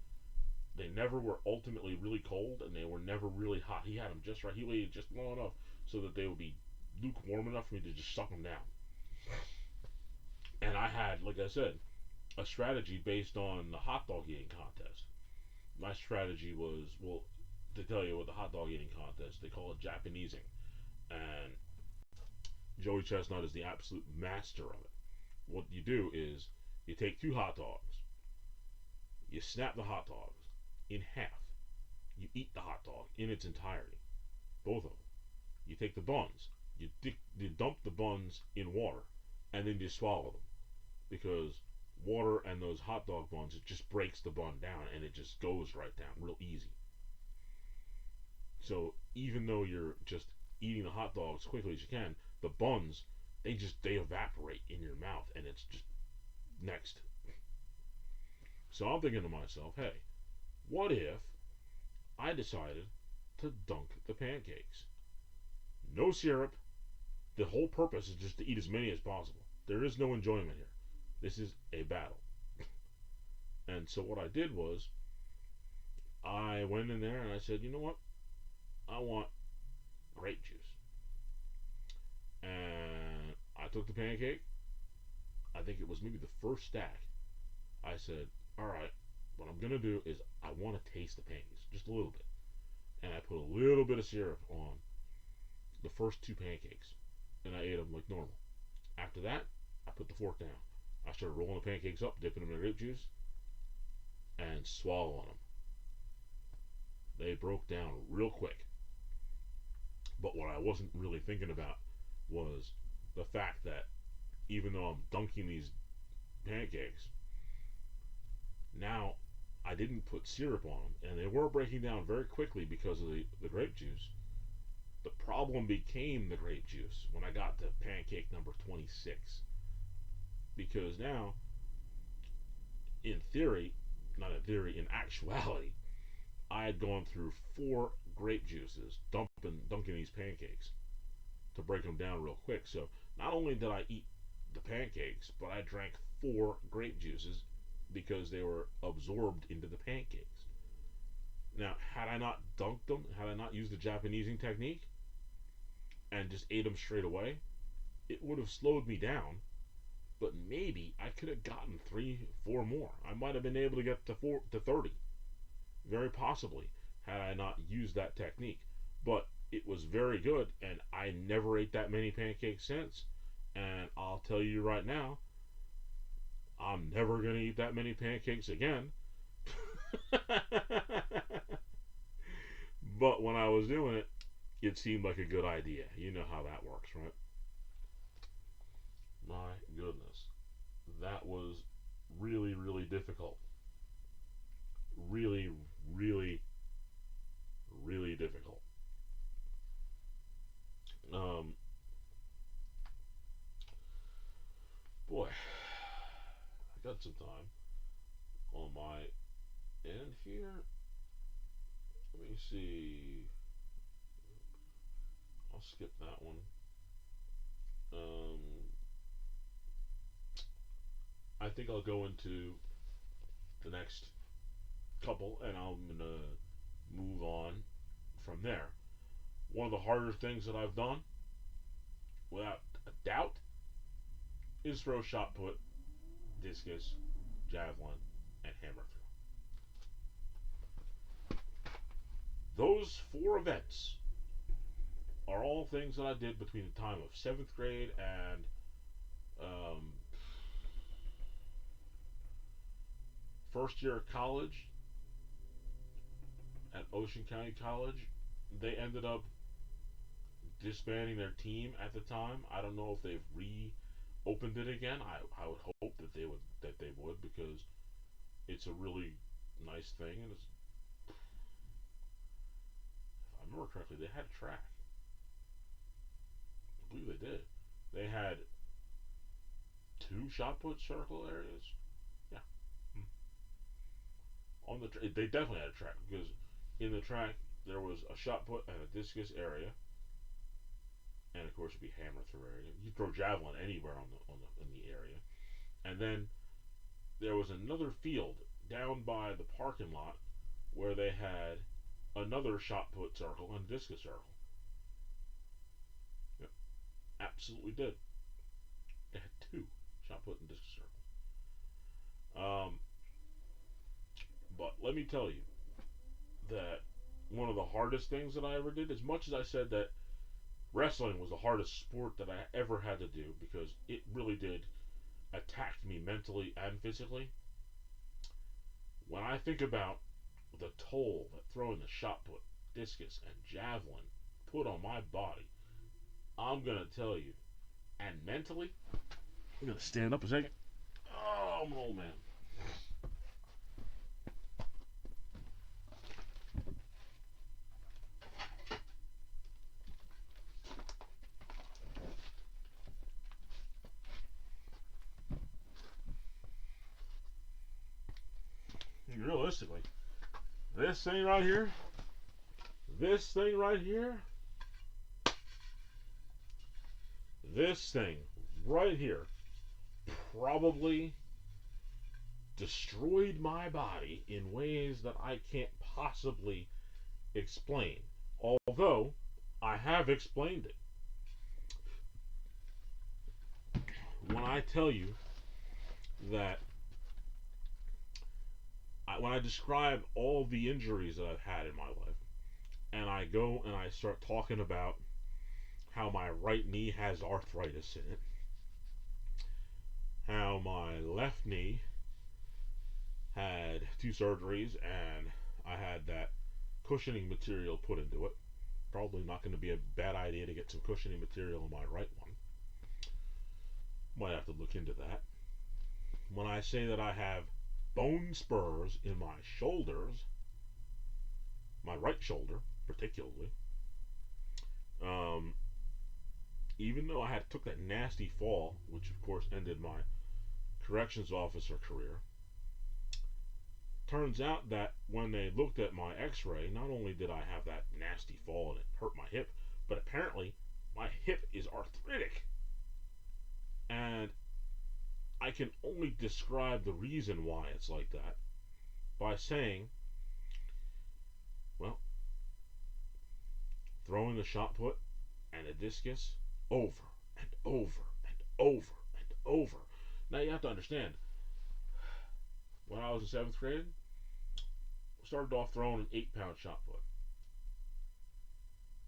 They never were ultimately really cold, and they were never really hot. He had them just right. He waited just long enough so that they would be lukewarm enough for me to just suck them down. And I had, like I said, a strategy based on the hot dog eating contest. My strategy was, well, to tell you what the hot dog eating contest, they call it Japanesing. And Joey Chestnut is the absolute master of it. What you do is, you take 2 hot dogs, you snap the hot dogs in half, you eat the hot dog in its entirety, both of them. You take the buns, you dump the buns in water, and then you swallow them, because water and those hot dog buns, it just breaks the bun down, and it just goes right down real easy. So even though you're just eating the hot dogs as quickly as you can, the buns, they evaporate in your mouth, and it's just next. So I'm thinking to myself, hey, what if I decided to dunk the pancakes? No syrup. The whole purpose is just to eat as many as possible. There is no enjoyment here. This is a battle. And so what I did was, I went in there and I said, you know what? I want grape juice. And I took the pancake. I think it was maybe the first stack. I said, all right, what I'm going to do is I want to taste the pancakes just a little bit. And I put a little bit of syrup on the first two pancakes. And I ate them like normal. After that, I put the fork down. I started rolling the pancakes up, dipping them in grape juice, and swallowing them. They broke down real quick. But what I wasn't really thinking about was the fact that even though I'm dunking these pancakes, now I didn't put syrup on them, and they were breaking down very quickly because of the grape juice. The problem became the grape juice when I got to pancake number 26. Because now, in theory, not in theory, in actuality, I had gone through 4 grape juices, dunking these pancakes to break them down real quick. So not only did I eat the pancakes, but I drank 4 grape juices because they were absorbed into the pancakes. Now, had I not dunked them, had I not used the Japanesing technique and just ate them straight away, it would have slowed me down. But maybe I could have gotten 3, 4 more. I might have been able to get to 30. Very possibly, had I not used that technique. But it was very good, and I never ate that many pancakes since. And I'll tell you right now, I'm never going to eat that many pancakes again. But when I was doing it, it seemed like a good idea. You know how that works, right? My goodness. That was really, really difficult. Really, really, really difficult. Um, Boy, I got some time on my end here. Let me see. I'll skip that one. Um, I think I'll go into the next couple, and I'm gonna move on from there. One of the harder things that I've done, without a doubt, is throw, shot put, discus, javelin, and hammer throw. Those 4 events are all things that I did between the time of 7th grade and um, first year of college at Ocean County College. They ended up disbanding their team at the time. I don't know if they've reopened it again. I would hope that they would because it's a really nice thing, and it's, if I remember correctly, they had a track. I believe they did. They had 2 shot put circle areas. Yeah. On the they definitely had a track because in the track there was a shot put and a discus area, and of course it'd be hammer throw area. You throw javelin anywhere in the area, and then there was another field down by the parking lot where they had another shot put circle and a discus circle. Yep, absolutely did. They had 2 shot put and discus circles. But let me tell you that one of the hardest things that I ever did, as much as I said that wrestling was the hardest sport that I ever had to do because it really did attack me mentally and physically, when I think about the toll that throwing the shot put, discus, and javelin put on my body, I'm going to tell you, and mentally, I'm going to stand up a second. Oh, I'm an old man. Realistically, this thing right here, this thing right here, this thing right here probably destroyed my body in ways that I can't possibly explain. Although I have explained it. When I tell you that when I describe all the injuries that I've had in my life, and I go and I start talking about how my right knee has arthritis in it, how my left knee had two surgeries and I had that cushioning material put into it. Probably not going to be a bad idea to get some cushioning material in my right one. Might have to look into that. When I say that I have bone spurs in my shoulders, my right shoulder particularly, even though I had took that nasty fall, which of course ended my corrections officer career, turns out that when they looked at my x-ray, not only did I have that nasty fall and it hurt my hip, but apparently my hip is arthritic. And I can only describe the reason why it's like that by saying, well, throwing a shot put and a discus over and over and over and over. Now you have to understand, when I was in 7th grade, I started off throwing an 8-pound shot put.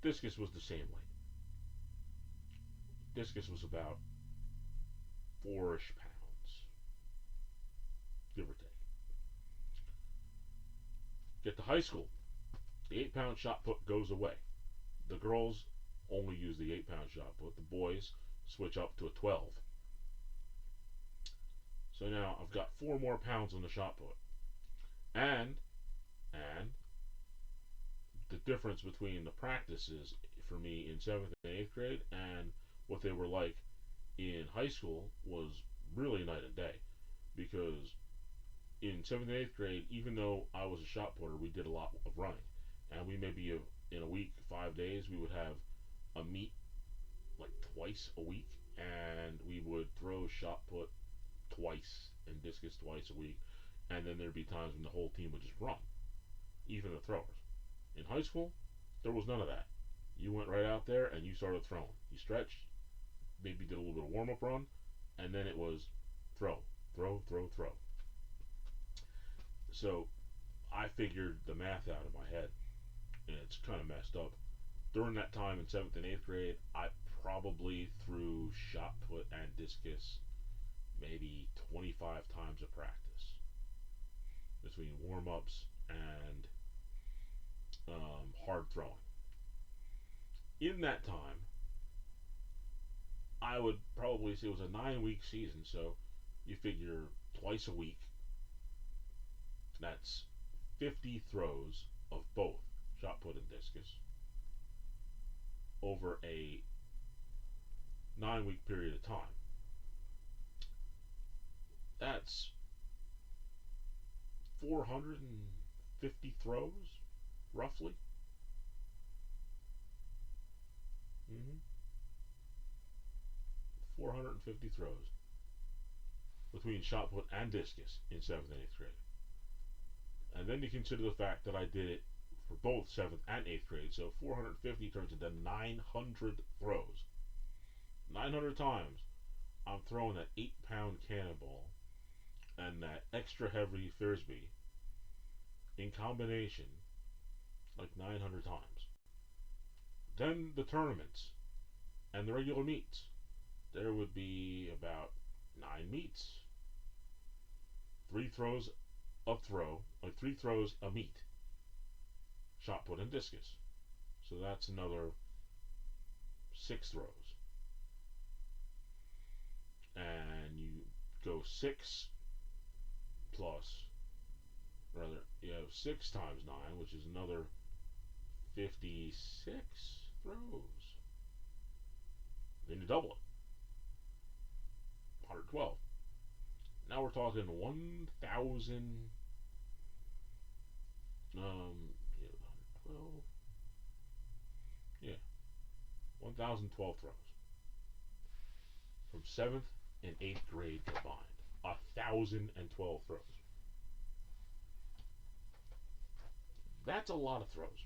Discus was the same weight. Discus was about 4-ish pounds, give or take. Get to high school, the 8-pound shot put goes away. The girls only use the 8-pound shot put. The boys switch up to a 12. So now I've got 4 more pounds on the shot put. And the difference between the practices for me in 7th and 8th grade and what they were like in high school was really night and day. Because in 7th and 8th grade, even though I was a shot putter, we did a lot of running. And we maybe, in a week, 5 days, we would have a meet like twice a week. And we would throw shot put twice and discus twice a week. And then there'd be times when the whole team would just run, even the throwers. In high school, there was none of that. You went right out there and you started throwing. You stretched, maybe did a little bit of warm-up run, and then it was throw, throw, throw, throw. So I figured the math out in my head, and it's kind of messed up. During that time in 7th and 8th grade, I probably threw shot put and discus maybe 25 times a practice between warm-ups and hard throwing. In that time, I would probably say it was a 9-week season, so you figure twice a week. That's 50 throws of both shot put and discus over a 9-week period of time. That's 450 throws, roughly. 450 throws between shot put and discus in 7th and 8th grade. And then you consider the fact that I did it for both 7th and 8th grade, so 450 turns into 900 throws. 900 times I'm throwing that 8-pound cannonball and that extra heavy Frisbee in combination like 900 times. Then the tournaments and the regular meets. There would be about 9 meets. 3 throws a throw, like 3 throws a meet. Shot put and discus. So that's another 6 throws. And you go 6 plus, rather, you have 6 times 9, which is another 56 throws. Then you double it. 112. Now we're talking 1,000. 112. Yeah, 1,012 throws from 7th and 8th grade combined. 1,012 throws. That's a lot of throws.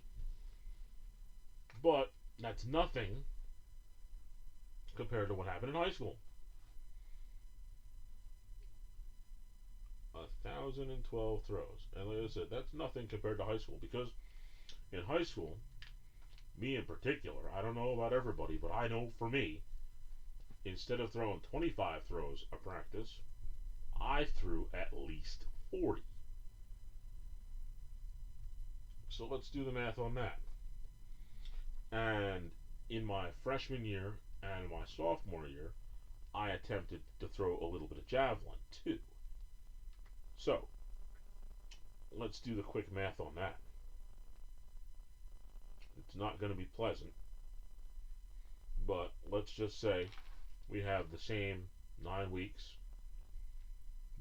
But that's nothing compared to what happened in high school. 1,012 throws. And like I said, that's nothing compared to high school because in high school, me in particular, I don't know about everybody, but I know for me, instead of throwing 25 throws a practice, I threw at least 40. So let's do the math on that. And in my freshman year and my sophomore year, I attempted to throw a little bit of javelin too. So let's do the quick math on that. It's not going to be pleasant, but let's just say we have the same 9 weeks,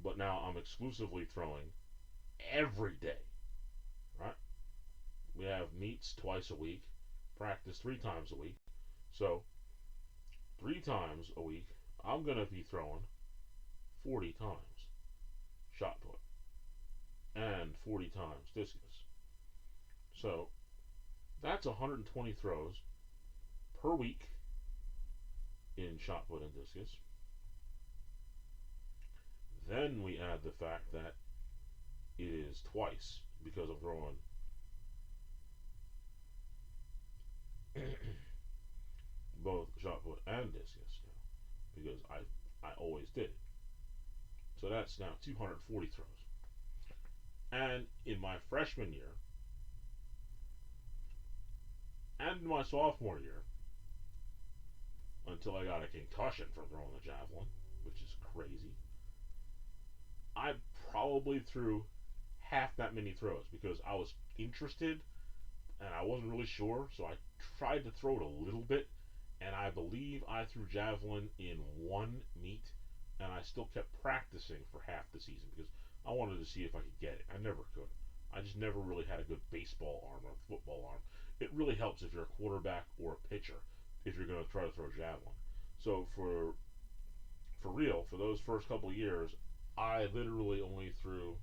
but now I'm exclusively throwing every day, right? We have meets twice a week, practice 3 times a week. So 3 times a week, I'm going to be throwing 40 times shot put and 40 times discus. So that's 120 throws per week in shot put and discus. Then we add the fact that it is twice because I'm throwing both shot put and discus now because I always did it. So that's now 240 throws. And in my freshman year and my sophomore year, until I got a concussion from throwing the javelin, which is crazy, I probably threw half that many throws because I was interested and I wasn't really sure, so I tried to throw it a little bit, and I believe I threw javelin in one meet, and I still kept practicing for half the season because I wanted to see if I could get it. I never could. I just never really had a good baseball arm or football arm. It really helps if you're a quarterback or a pitcher if you're going to try to throw javelin. So for real, for those first couple of years, I literally only threw,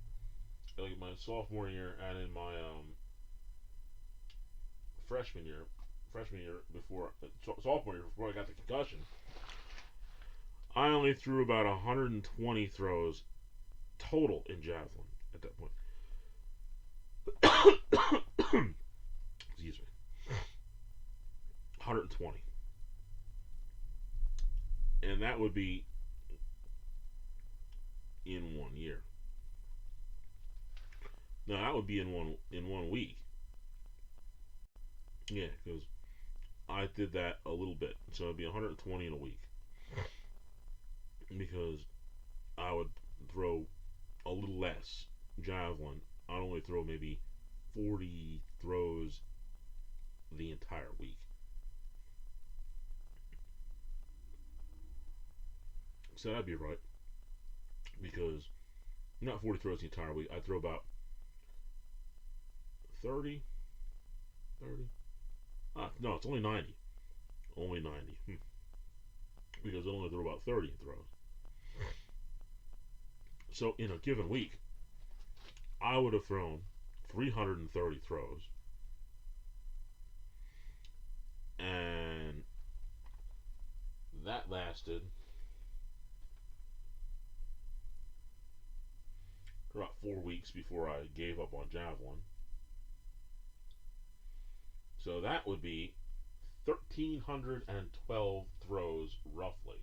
like my sophomore year and in my freshman year before sophomore year before I got the concussion, I only threw about 120 throws total in javelin at that point. Excuse me. 120. And that would be in 1 year. No, that would be in one week. Yeah, because I did that a little bit, so it'd be 120 in a week. Because I would throw a little less javelin. I'd only throw maybe 40 throws the entire week. So that'd be right. Because not 40 throws the entire week. I'd throw about 30. 30? No, it's only 90. Only 90. Because I only throw about 30 throws. So in a given week, I would have thrown 330 throws. And that lasted for about 4 weeks before I gave up on javelin. So that would be 1,312 throws roughly.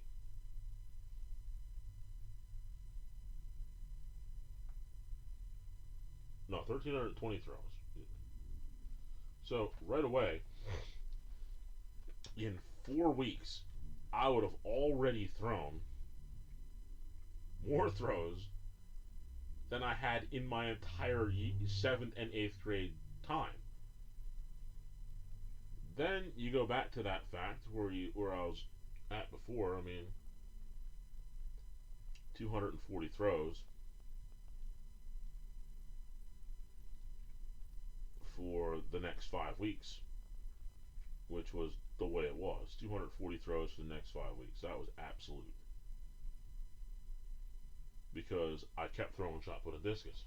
No, 1,320 throws. So right away, in 4 weeks, I would have already thrown more throws than I had in my entire 7th and 8th grade time. Then you go back to that fact where I was at before. I mean, 240 throws for the next 5 weeks, which was the way it was. 240 throws for the next 5 weeks. That was absolute. Because I kept throwing shot put and discus.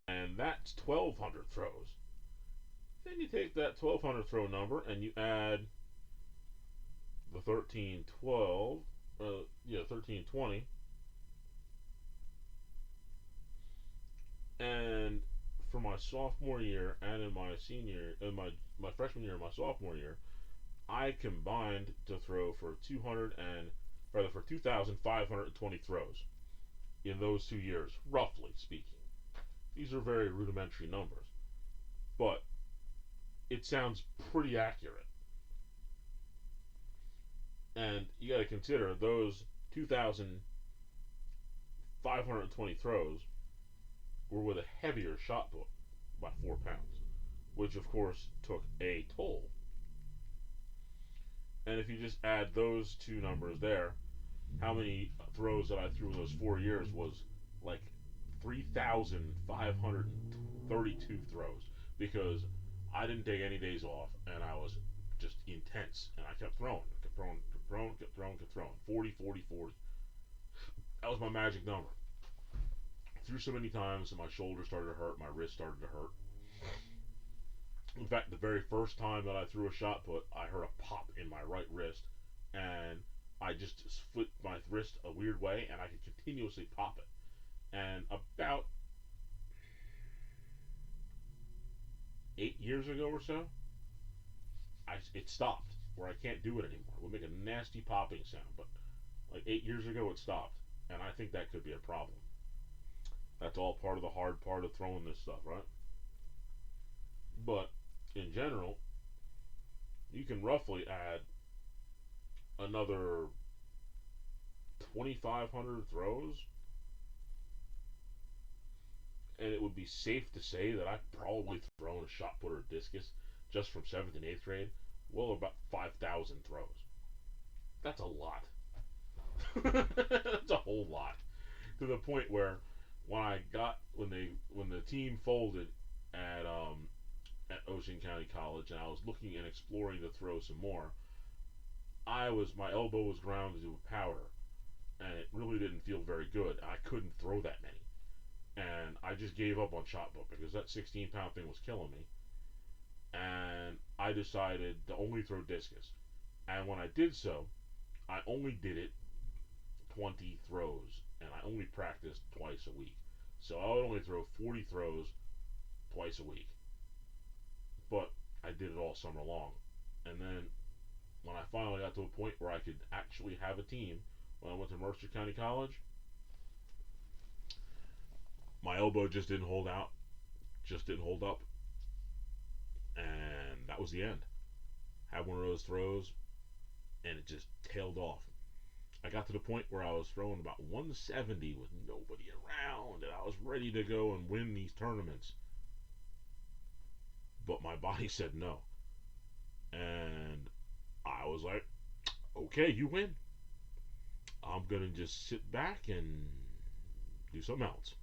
And and that's 1,200 throws. Then you take that 1,200 throw number and you add the 1312, 1320, and for my sophomore year and in my senior, in my freshman year and my sophomore year, I combined to throw for 2,520 throws in those 2 years, roughly speaking. These are very rudimentary numbers, but it sounds pretty accurate. And you got to consider those 2,520 throws were with a heavier shot put by 4 pounds, which of course took a toll. And if you just add those two numbers there, how many throws that I threw in those 4 years was like 3,532 throws, because I didn't take any days off and I was just intense and I kept throwing, kept throwing, kept throwing, kept throwing, kept throwing. 40, 40, 40. That was my magic number. I threw so many times and my shoulder started to hurt, my wrist started to hurt. In fact, the very first time that I threw a shot put, I heard a pop in my right wrist, and I just flipped my wrist a weird way, and I could continuously pop it. And about 8 years ago or so, it stopped, where I can't do it anymore. It would make a nasty popping sound, but like 8 years ago it stopped, and I think that could be a problem. That's all part of the hard part of throwing this stuff, right? But in general, you can roughly add another 2,500 throws, and it would be safe to say that I've probably thrown a shot put or a discus just from 7th and 8th grade, well, about 5,000 throws. That's a lot. That's a whole lot. To the point where when the team folded at Ocean County College, and I was looking and exploring to throw some more, my elbow was ground to powder, and it really didn't feel very good. I couldn't throw that many, and I just gave up on shot put because that 16-pound thing was killing me. And I decided to only throw discus. And when I did so, I only did it 20 throws, and I only practiced twice a week. So I would only throw 40 throws twice a week. But I did it all summer long. And then when I finally got to a point where I could actually have a team, when I went to Mercer County College, my elbow just didn't hold out, just didn't hold up, and that was the end. Had one of those throws, and it just tailed off. I got to the point where I was throwing about 170 with nobody around, and I was ready to go and win these tournaments. But my body said no. And I was like, okay, you win. I'm going to just sit back and do something else.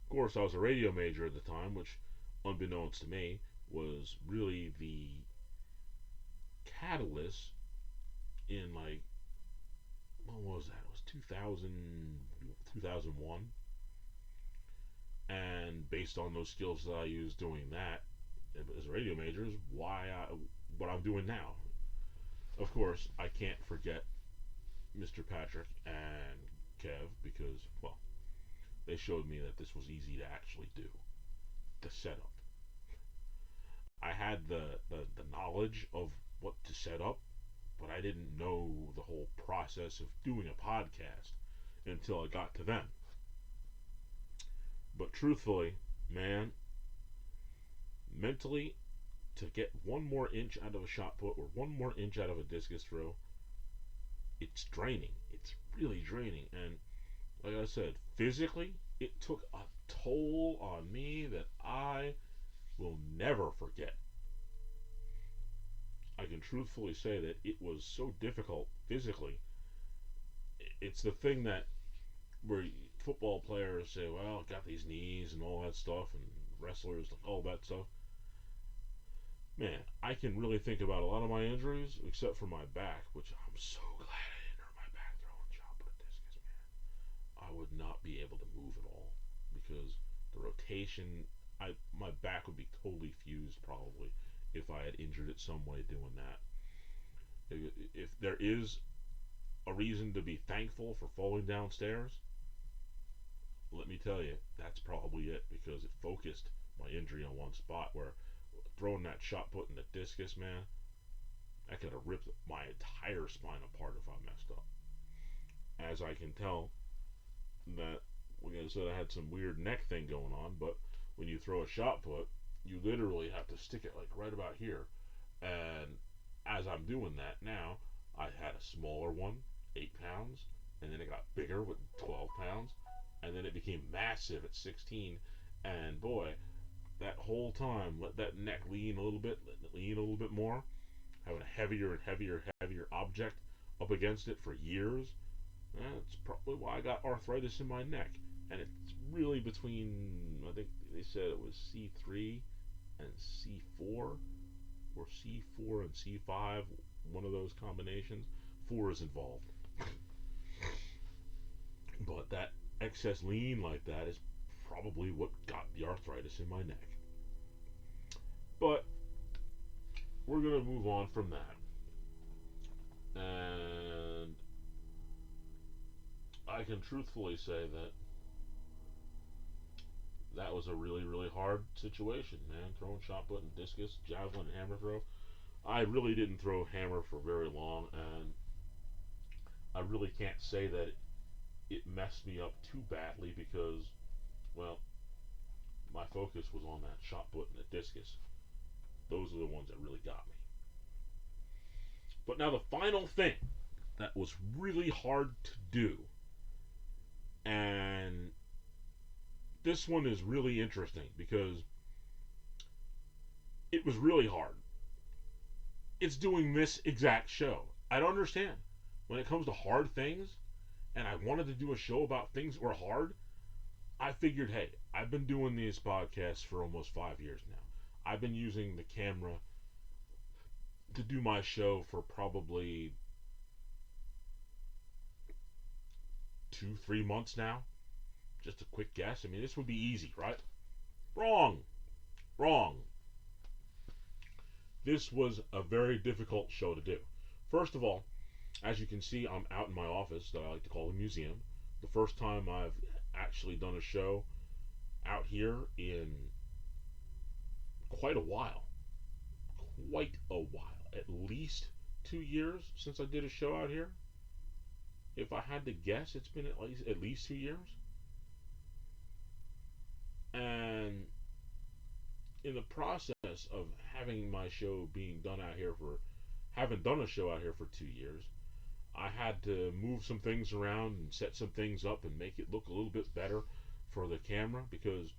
Of course, I was a radio major at the time, which, unbeknownst to me, was really the catalyst in, like, what was that? It was 2001. And based on those skills that I used doing that as a radio major is what I'm doing now. Of course, I can't forget Mr. Patrick and Kev, because, well, they showed me that this was easy to actually do. The setup. I had the knowledge of what to set up, but I didn't know the whole process of doing a podcast until I got to them. But truthfully, man, mentally, to get one more inch out of a shot put or one more inch out of a discus throw, it's draining. It's really draining. And like I said, physically, it took a toll on me that I will never forget. I can truthfully say that it was so difficult physically. It's the thing that where football players say, well, got these knees and all that stuff, and wrestlers, all that stuff. Man, I can really think about a lot of my injuries, except for my back, which I'm so glad I didn't hurt my back throwing shot put discus, man. I would not be able to move at all, because the rotation, my back would be totally fused probably if I had injured it some way doing that. If there is a reason to be thankful for falling downstairs, let me tell you, that's probably it, because it focused my injury on one spot. Where throwing that shot put in the discus, man, I could have ripped my entire spine apart if I messed up. As I can tell, that, like I said, I had some weird neck thing going on, but when you throw a shot put, you literally have to stick it like right about here. And as I'm doing that now, I had a smaller one, 8 pounds, and then it got bigger with 12 pounds, and then it became massive at 16. And boy, that whole time, let that neck lean a little bit, let it lean a little bit more, having a heavier and heavier object up against it for years. That's probably why I got arthritis in my neck. And it's really between, I think they said it was C3 and C4, or C4 and C5, one of those combinations. 4 is involved. But that excess lean like that is probably what got the arthritis in my neck. But we're going to move on from that. And I can truthfully say that that was a really, really hard situation, man. Throwing shot put and discus, javelin, and hammer throw. I really didn't throw hammer for very long, and I really can't say that it messed me up too badly because, well, my focus was on that shot put and the discus. Those are the ones that really got me. But now the final thing that was really hard to do, and this one is really interesting because it was really hard. It's doing this exact show. I don't understand. When it comes to hard things, and I wanted to do a show about things that were hard, I figured, hey, I've been doing these podcasts for almost 5 years now. I've been using the camera to do my show for probably 2-3 months now. Just a quick guess. I mean, this would be easy, right? Wrong. This was a very difficult show to do. First of all, as you can see, I'm out in my office that I like to call the museum. The first time I've actually done a show out here in quite a while. At least 2 years since I did a show out here. If I had to guess, it's been at least 2 years. And in the process of having my show being done out here having done a show out here for 2 years, I had to move some things around and set some things up and make it look a little bit better for the camera, because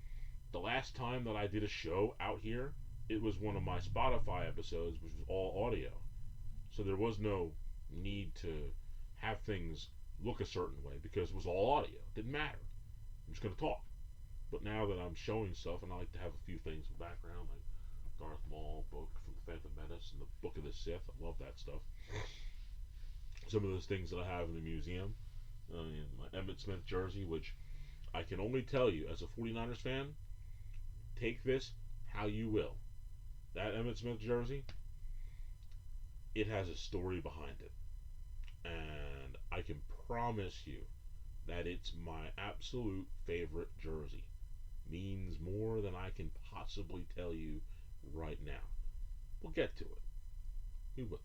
the last time that I did a show out here, it was one of my Spotify episodes, which was all audio. So there was no need to have things look a certain way because it was all audio. It didn't matter. I'm just going to talk. But now that I'm showing stuff, and I like to have a few things in the background, like Darth Maul book from the Phantom Menace and the Book of the Sith. I love that stuff. Some of those things that I have in the museum. My Emmitt Smith jersey, which I can only tell you, as a 49ers fan, take this how you will. That Emmitt Smith jersey, it has a story behind it. And I can promise you that it's my absolute favorite jersey. Means more than I can possibly tell you right now. We'll get to it. We will.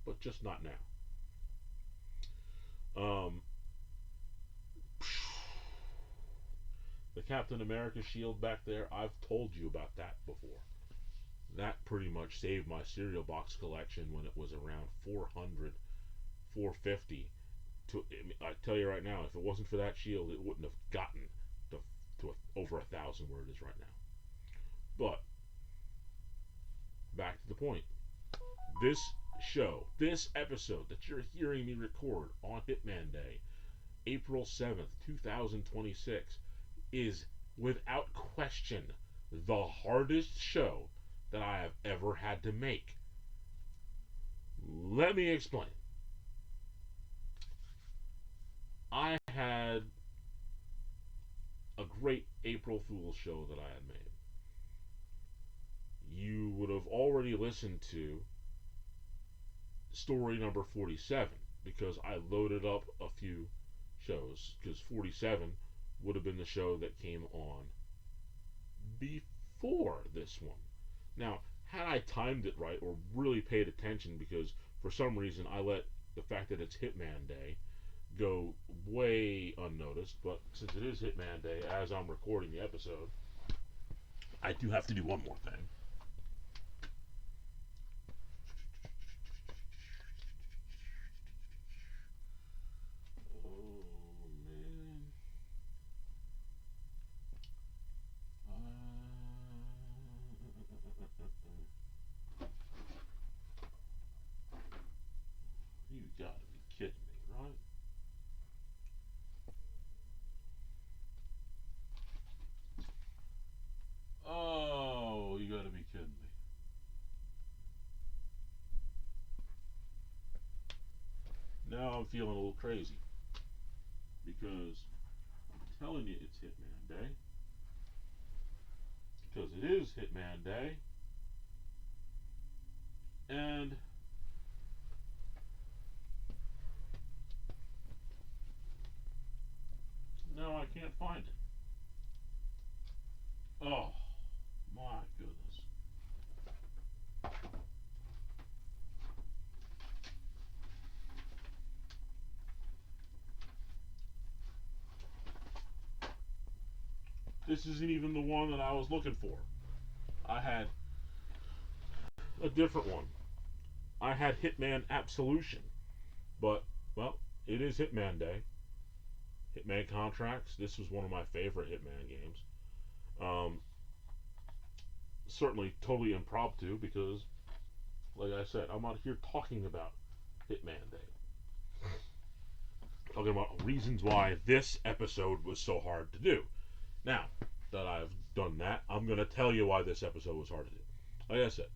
But just not now. The Captain America shield back there, I've told you about that before. That pretty much saved my cereal box collection when it was around 400, 450. I tell you right now, if it wasn't for that shield, it wouldn't have gotten to over 1,000 where it is right now. But back to the point. This show, this episode that you're hearing me record on Hitman Day, April 7th, 2026, is without question the hardest show that I have ever had to make. Let me explain. I had a great April Fool's show that I had made. You would have already listened to story number 47 because I loaded up a few shows because 47 would have been the show that came on before this one. Now, had I timed it right or really paid attention, because for some reason I let the fact that it's Hitman Day go way unnoticed, but since it is Hitman Day as I'm recording the episode, I do have to do one more thing. Oh man. You gotta be kidding me, right? Oh, you gotta be kidding me. Now I'm feeling a little crazy because I'm telling you it's Hitman Day. Because it is Hitman Day. And no, I can't find it. Oh, my goodness. This isn't even the one that I was looking for. I had a different one. I had Hitman Absolution. But, well, it is Hitman Day. Hitman Contracts. This was one of my favorite Hitman games. Um, Certainly totally impromptu because, like I said, I'm out here talking about Hitman Day. Talking about reasons why this episode was so hard to do. Now that I've done that, I'm going to tell you why this episode was hard to do. Like I said,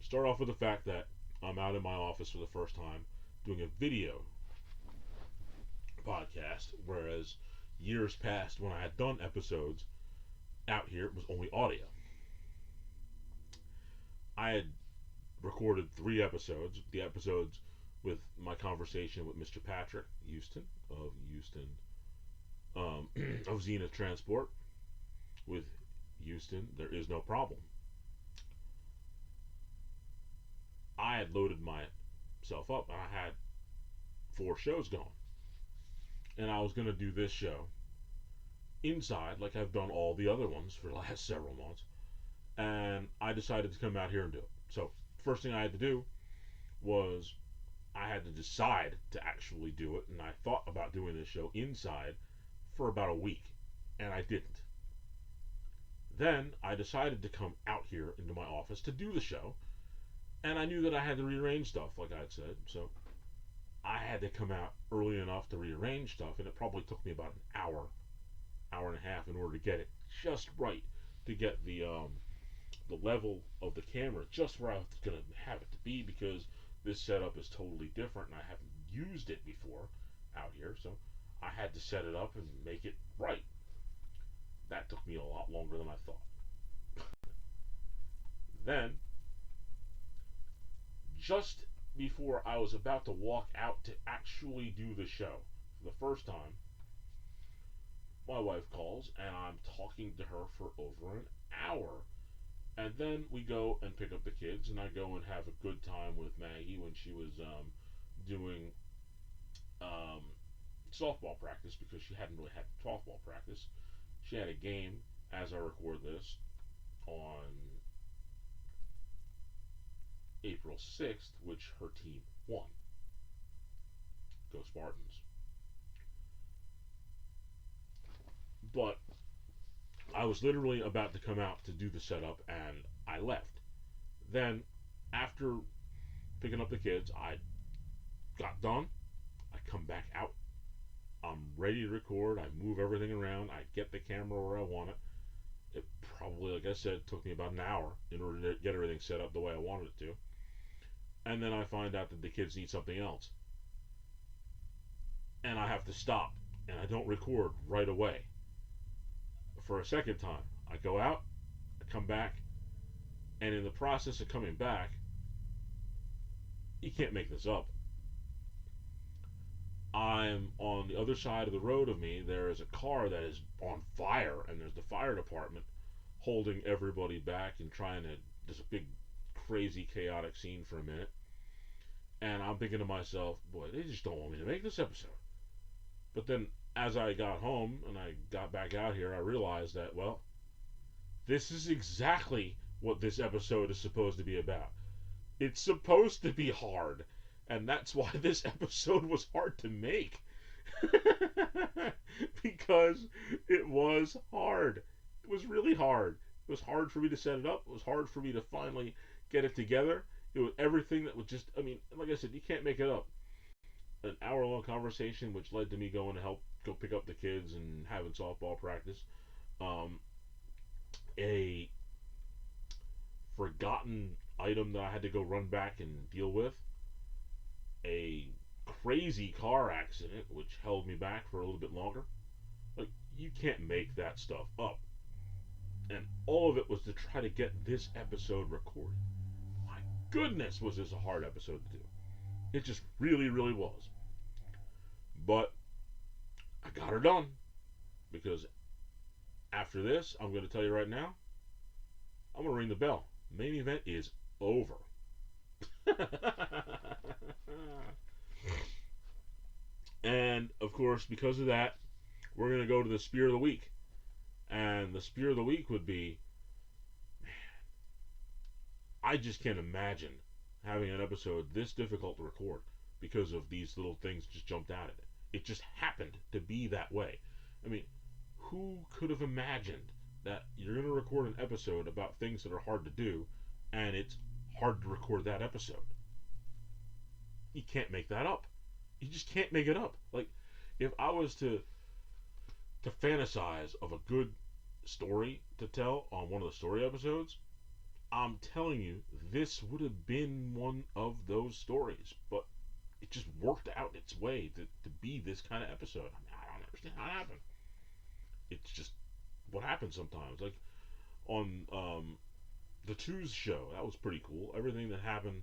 start off with the fact that I'm out in my office for the first time doing a video podcast, whereas years past when I had done episodes out here, it was only audio. I had recorded 3 episodes. The episodes with my conversation with Mr. Patrick Houston of Zenith Transport. With Houston, there is no problem. I had loaded myself up and I had 4 shows going. And I was going to do this show inside like I've done all the other ones for the last several months. And I decided to come out here and do it. So, first thing I had to do was I had to decide to actually do it. And I thought about doing this show inside for about a week. And I didn't. Then I decided to come out here into my office to do the show. And I knew that I had to rearrange stuff, like I had said. So I had to come out early enough to rearrange stuff. And it probably took me about an hour and a half in order to get it just right. To get the level of the camera just where I was going to have it to be, because this setup is totally different and I haven't used it before out here. So I had to set it up and make it right. That took me a lot longer than I thought. Then, just before I was about to walk out to actually do the show for the first time, my wife calls and I'm talking to her for over an hour. And then we go and pick up the kids, and I go and have a good time with Maggie when she was doing softball practice, because she hadn't really had softball practice. She had a game as I record this on April 6th, which her team won. Go Spartans. But I was literally about to come out to do the setup and I left. Then, after picking up the kids, I got done. I come back out. I'm ready to record. I move everything around. I get the camera where I want it. It probably, like I said, took me about an hour in order to get everything set up the way I wanted it to. And then I find out that the kids need something else. And I have to stop. And I don't record right away. for a second time. I go out, I come back, and in the process of coming back, you can't make this up. I'm on the other side of the road of me. There is a car that is on fire, and there's the fire department holding everybody back and trying to. There's a big, crazy, chaotic scene for a minute. And I'm thinking to myself, boy, they just don't want me to make this episode. But then as I got home and I got back out here, I realized that, well, this is exactly what this episode is supposed to be about. It's supposed to be hard. And that's why this episode was hard to make. Because it was hard. It was really hard. It was hard for me to set it up. It was hard for me to finally get it together. It was everything that was just, I mean, like I said, you can't make it up. An hour-long conversation, which led to me going to help go pick up the kids and having softball practice. A forgotten item that I had to go run back and deal with. A crazy car accident, which held me back for a little bit longer. Like, you can't make that stuff up. And all of it was to try to get this episode recorded. My goodness, was this a hard episode to do. It just really, really was. But I got her done. Because after this, I'm going to tell you right now, I'm going to ring the bell. Main event is over. And, of course, because of that, we're going to go to the Spear of the Week. And the Spear of the Week would be, man, I just can't imagine having an episode this difficult to record because of these little things just jumped out at it. It just happened to be that way. I mean, who could have imagined that you're going to record an episode about things that are hard to do, and it's hard to record that episode? You can't make that up. You just can't make it up. Like, if I was to fantasize of a good story to tell on one of the story episodes, I'm telling you, this would have been one of those stories. But it just worked out its way to be this kind of episode. I mean, I don't understand how it happened. It's just what happens sometimes. Like on the Twos show, that was pretty cool. Everything that happened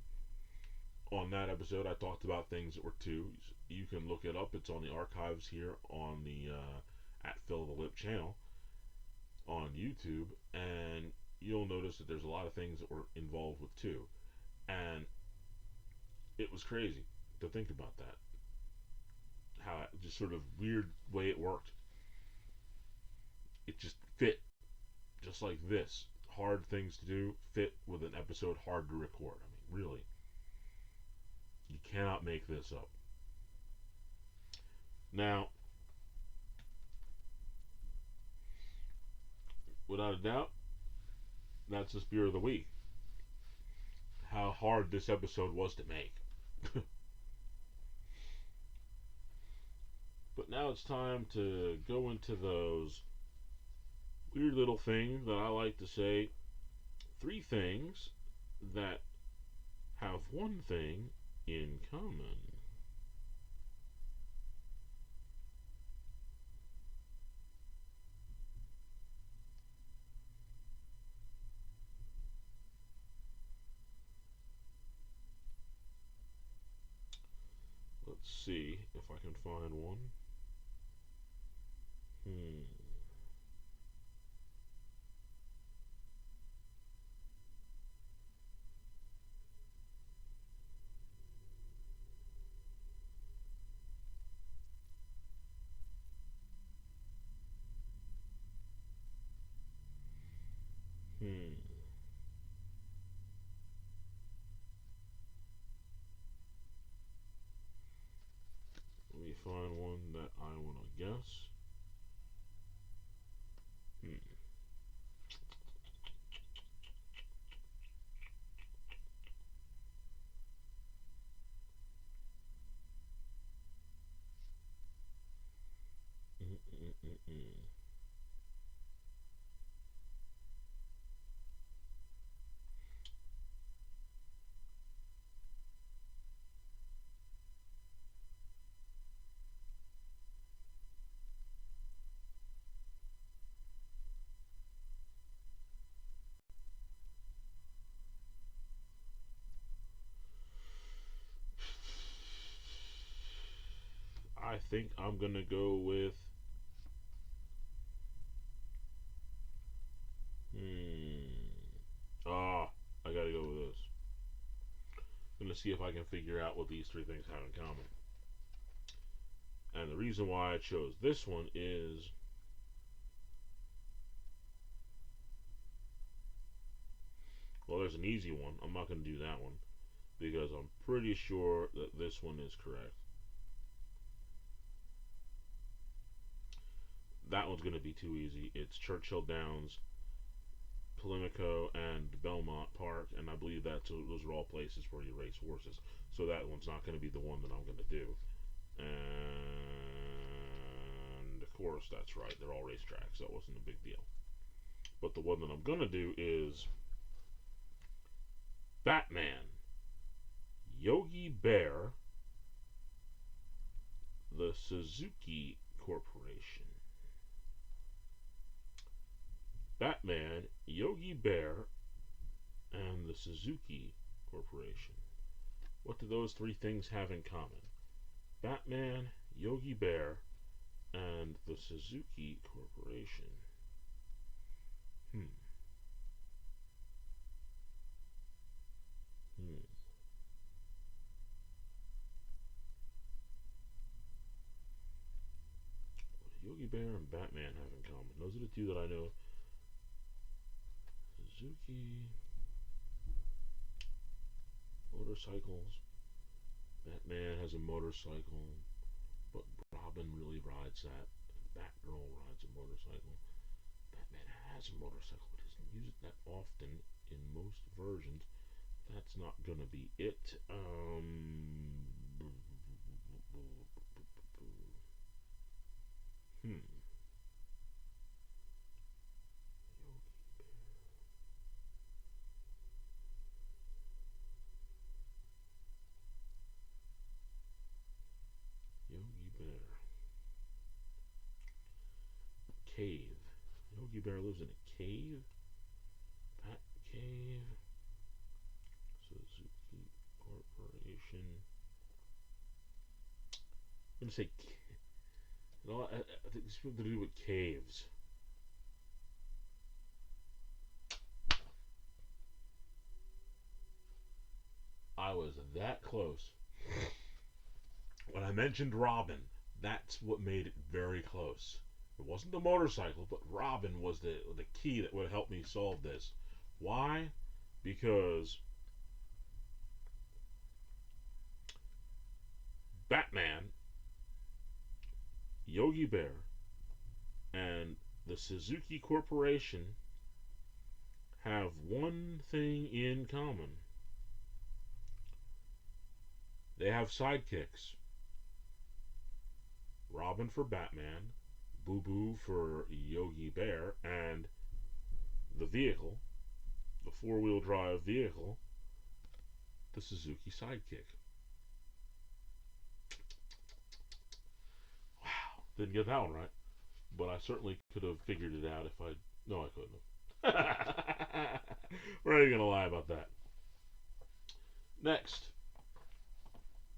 on that episode, I talked about things that were twos. You can look it up. It's on the archives here on the at Phil the Lip channel on YouTube, and you'll notice that there's a lot of things that were involved with two, and it was crazy to think about that. How it just sort of weird way it worked. It just fit, just like this. Hard things to do fit with an episode hard to record. I mean, really, you cannot make this up. Now, without a doubt, that's the Spear of the Week. How hard this episode was to make. But now it's time to go into those weird little things that I like to say. 3 things that have one thing in common. Let's see if I can find one. Hmm. Hmm. Let me find one that I want to guess. Hmm. Mm-mm-mm-mm. think I'm going to go with. I got to go with this. I'm going to see if I can figure out what these three things have in common. And the reason why I chose this one is well, there's an easy one. I'm not going to do that one because I'm pretty sure that this one is correct. That one's going to be too easy. It's Churchill Downs, Pimlico, and Belmont Park, and I believe those are all places where you race horses. So that one's not going to be the one that I'm going to do. And of course, that's right. They're all racetracks. That wasn't a big deal. But the one that I'm going to do is Batman, Yogi Bear, the Suzuki Corporation. Batman, Yogi Bear, and the Suzuki Corporation. What do those three things have in common? Batman, Yogi Bear, and the Suzuki Corporation. What do Yogi Bear and Batman have in common? Those are the two that I know. Suzuki motorcycles. Batman has a motorcycle, but Robin really rides that. Batgirl rides a motorcycle. Batman has a motorcycle, but doesn't use it that often in most versions. That's not gonna be it. Yogi Bear. Cave. Yogi Bear lives in a cave? Bat Cave. Suzuki Corporation. I'm gonna say. I think it's something to do with caves. I was that close. When I mentioned Robin, that's what made it very close. It wasn't the motorcycle, but Robin was the key that would help me solve this. Why? Because Batman, Yogi Bear, and the Suzuki Corporation have one thing in common. They have sidekicks. Robin for Batman, Boo Boo for Yogi Bear, and the vehicle, the four-wheel drive vehicle, the Suzuki Sidekick. Wow, didn't get that one right, but I certainly could have figured it out if I. No, I couldn't have. We're not even gonna lie about that. Next,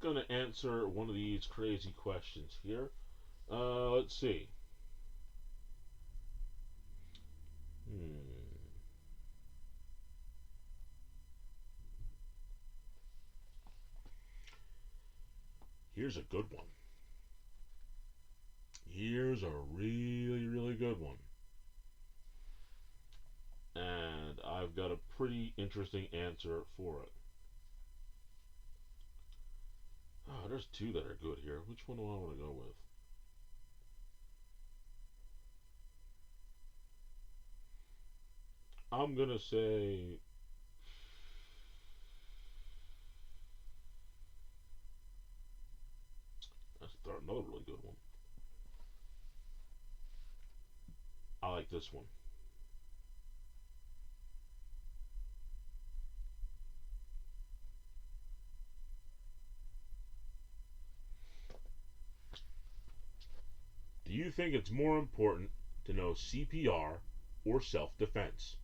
gonna answer one of these crazy questions here. Let's see. Here's a good one. Here's a really, really good one. And I've got a pretty interesting answer for it. Oh, there's two that are good here. Which one do I want to go with? I'm gonna say that's another really good one. I like this one. Do you think it's more important to know CPR or self-defense?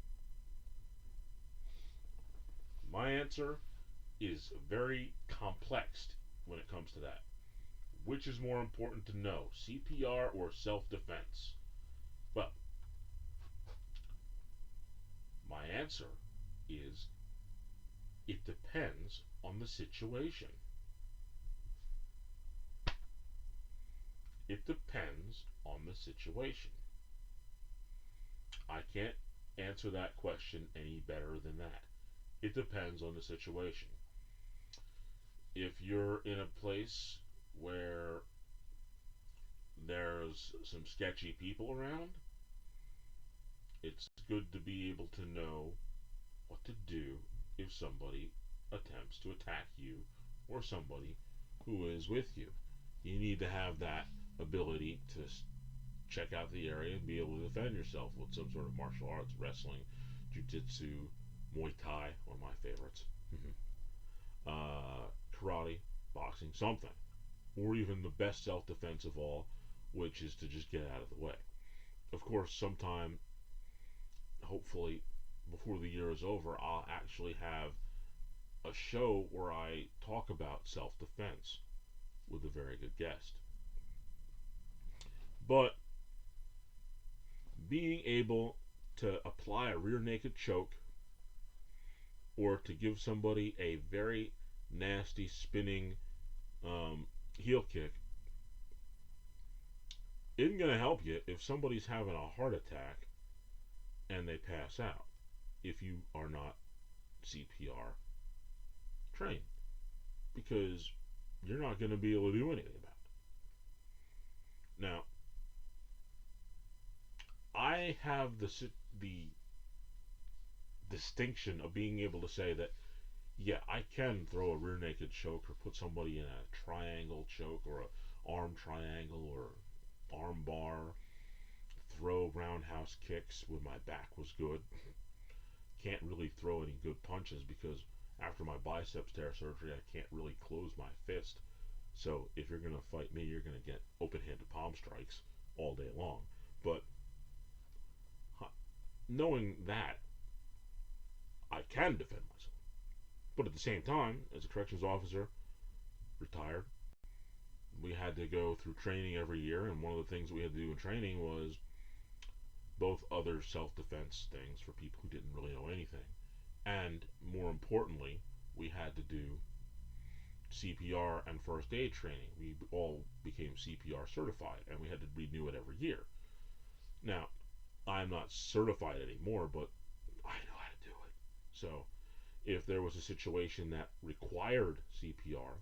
My answer is very complex when it comes to that. Which is more important to know, CPR or self defense? Well, my answer is it depends on the situation. It depends on the situation. I can't answer that question any better than that. It depends on the situation. If you're in a place where there's some sketchy people around, it's good to be able to know what to do if somebody attempts to attack you or somebody who is with you. You need to have that ability to check out the area and be able to defend yourself with some sort of martial arts, wrestling, jiu-jitsu, Muay Thai, one of my favorites, karate, boxing, something. Or even the best self-defense of all, which is to just get out of the way. Of course, sometime, hopefully, before the year is over, I'll actually have a show where I talk about self-defense with a very good guest. But being able to apply a rear naked choke or to give somebody a very nasty spinning heel kick isn't going to help you if somebody's having a heart attack and they pass out if you are not CPR trained, because you're not going to be able to do anything about it. Now, I have the distinction of being able to say that, yeah, I can throw a rear naked choke or put somebody in a triangle choke or a arm triangle or arm bar, throw roundhouse kicks when my back was good. Can't really throw any good punches because after my biceps tear surgery, I can't really close my fist. So if you're going to fight me, you're going to get open-handed palm strikes all day long. But knowing that, I can defend myself. But at the same time, as a corrections officer, retired, we had to go through training every year, and one of the things we had to do in training was both other self-defense things for people who didn't really know anything, and more importantly, we had to do CPR and first aid training. We all became CPR certified, and we had to renew it every year. Now, I'm not certified anymore, but I know how to do it. So, if there was a situation that required CPR,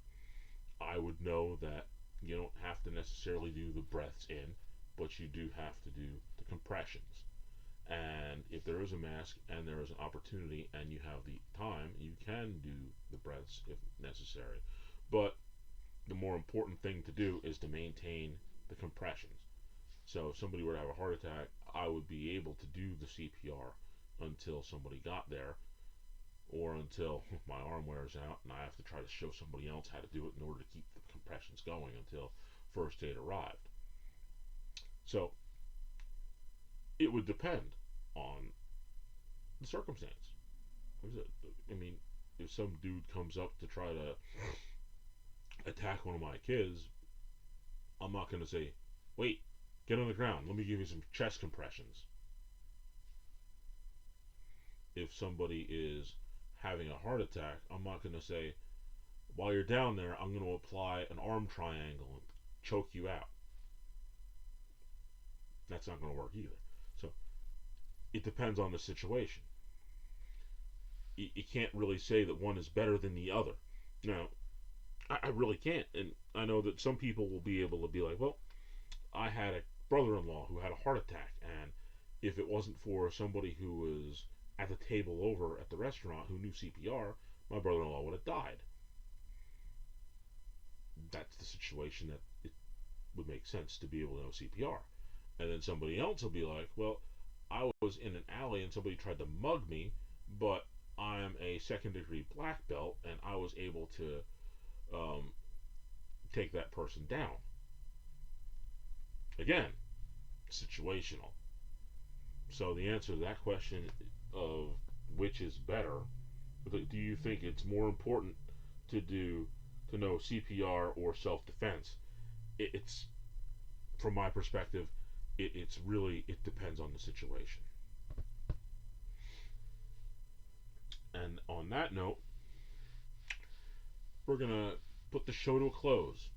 I would know that you don't have to necessarily do the breaths in, but you do have to do the compressions. And if there is a mask and there is an opportunity and you have the time, you can do the breaths if necessary. But the more important thing to do is to maintain the compressions. So if somebody were to have a heart attack, I would be able to do the CPR until somebody got there, or until my arm wears out and I have to try to show somebody else how to do it in order to keep the compressions going until first aid arrived. So it would depend on the circumstance. I mean, if some dude comes up to try to attack one of my kids, I'm not going to say, wait, get on the ground, let me give you some chest compressions. If somebody is having a heart attack, I'm not going to say, while you're down there, I'm going to apply an arm triangle and choke you out. That's not going to work either. So it depends on the situation. You can't really say that one is better than the other. Now, I really can't. And I know that some people will be able to be like, well, I had a brother-in-law who had a heart attack, and if it wasn't for somebody who was at the table over at the restaurant who knew CPR, my brother-in-law would have died. That's the situation that it would make sense to be able to know CPR. And then somebody else will be like, well, I was in an alley and somebody tried to mug me, but I'm a second degree black belt and I was able to take that person down. Again, situational. So the answer to that question of which is better, do you think it's more important to know CPR or self-defense? it's from my perspective, it's really, it depends on the situation. And on that note, we're gonna put the show to a close.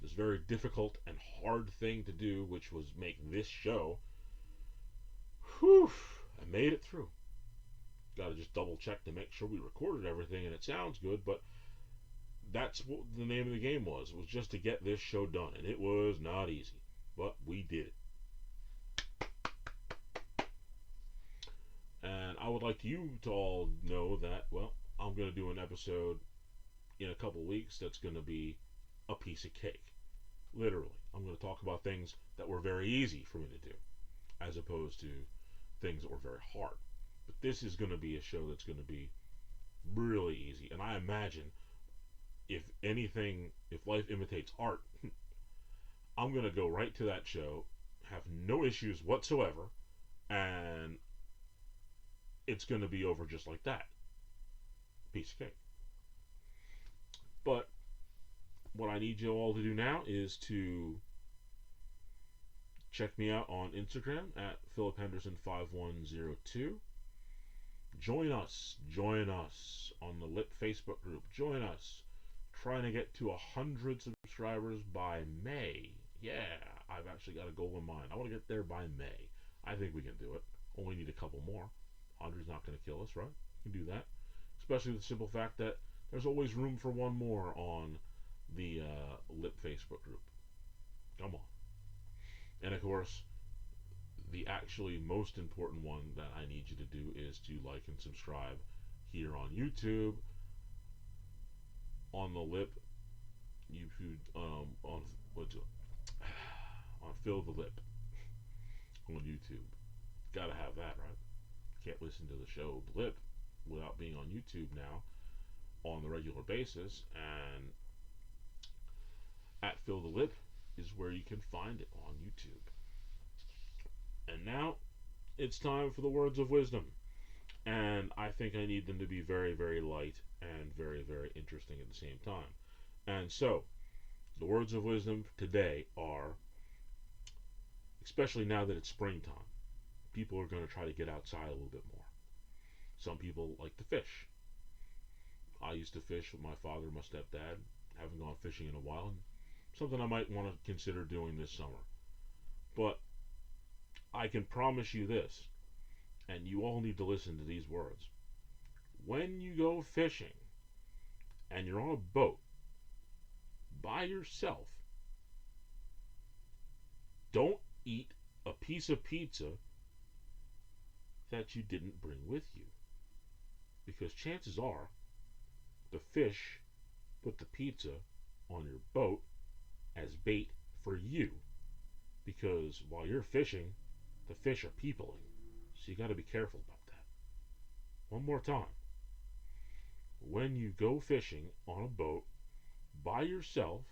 This very difficult and hard thing to do, which was make this show. Whew! I made it through. Got to just double check to make sure we recorded everything and it sounds good, but that's what the name of the game was. It was just to get this show done, and it was not easy, but we did it. And I would like you to all know that, well, I'm going to do an episode in a couple weeks that's going to be a piece of cake. Literally. I'm going to talk about things that were very easy for me to do, as opposed to things that were very hard. But this is going to be a show that's going to be really easy. And I imagine, if anything, if life imitates art, I'm going to go right to that show, have no issues whatsoever, and it's going to be over just like that. Piece of cake. But what I need you all to do now is to check me out on Instagram at Philip Henderson 5102. Join us on the Lip Facebook group. Join us. Trying to get to 100 subscribers by May. Yeah, I've actually got a goal in mind. I want to get there by May. I think we can do it. Only need a couple more. 100's not going to kill us, right? We can do that. Especially with the simple fact that there's always room for one more on the Lip Facebook group. Come on. And of course, the actually most important one that I need you to do is to like and subscribe here on YouTube, on the Lip, YouTube, on what's it? On Phil the Lip on YouTube. Gotta have that, right? Can't listen to the show Blip without being on YouTube now on the regular basis, and at Phil the Lip is where you can find it on YouTube. And now it's time for the words of wisdom, and I think I need them to be very, very light and very, very interesting at the same time. And so the words of wisdom today are, especially now that it's springtime, people are going to try to get outside a little bit more. Some people like to fish. I used to fish with my father and my stepdad. Haven't gone fishing in a while, and something I might want to consider doing this summer. But I can promise you this, and you all need to listen to these words. When you go fishing and you're on a boat by yourself, don't eat a piece of pizza that you didn't bring with you. Because chances are the fish put the pizza on your boat as bait for you. Because while you're fishing, the fish are peopling. So you got to be careful about that. One more time. When you go fishing on a boat by yourself,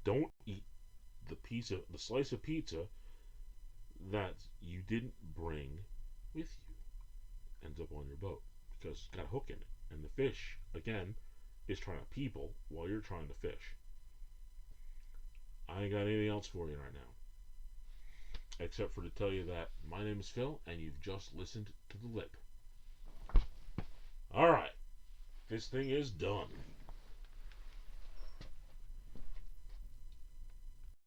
don't eat the slice of pizza that you didn't bring with you. Ends up on your boat because it's got a hook in it, and the fish again is trying to people while you're trying to fish. I ain't got anything else for you right now, except for to tell you that my name is Phil, and you've just listened to The Lip. Alright, this thing is done.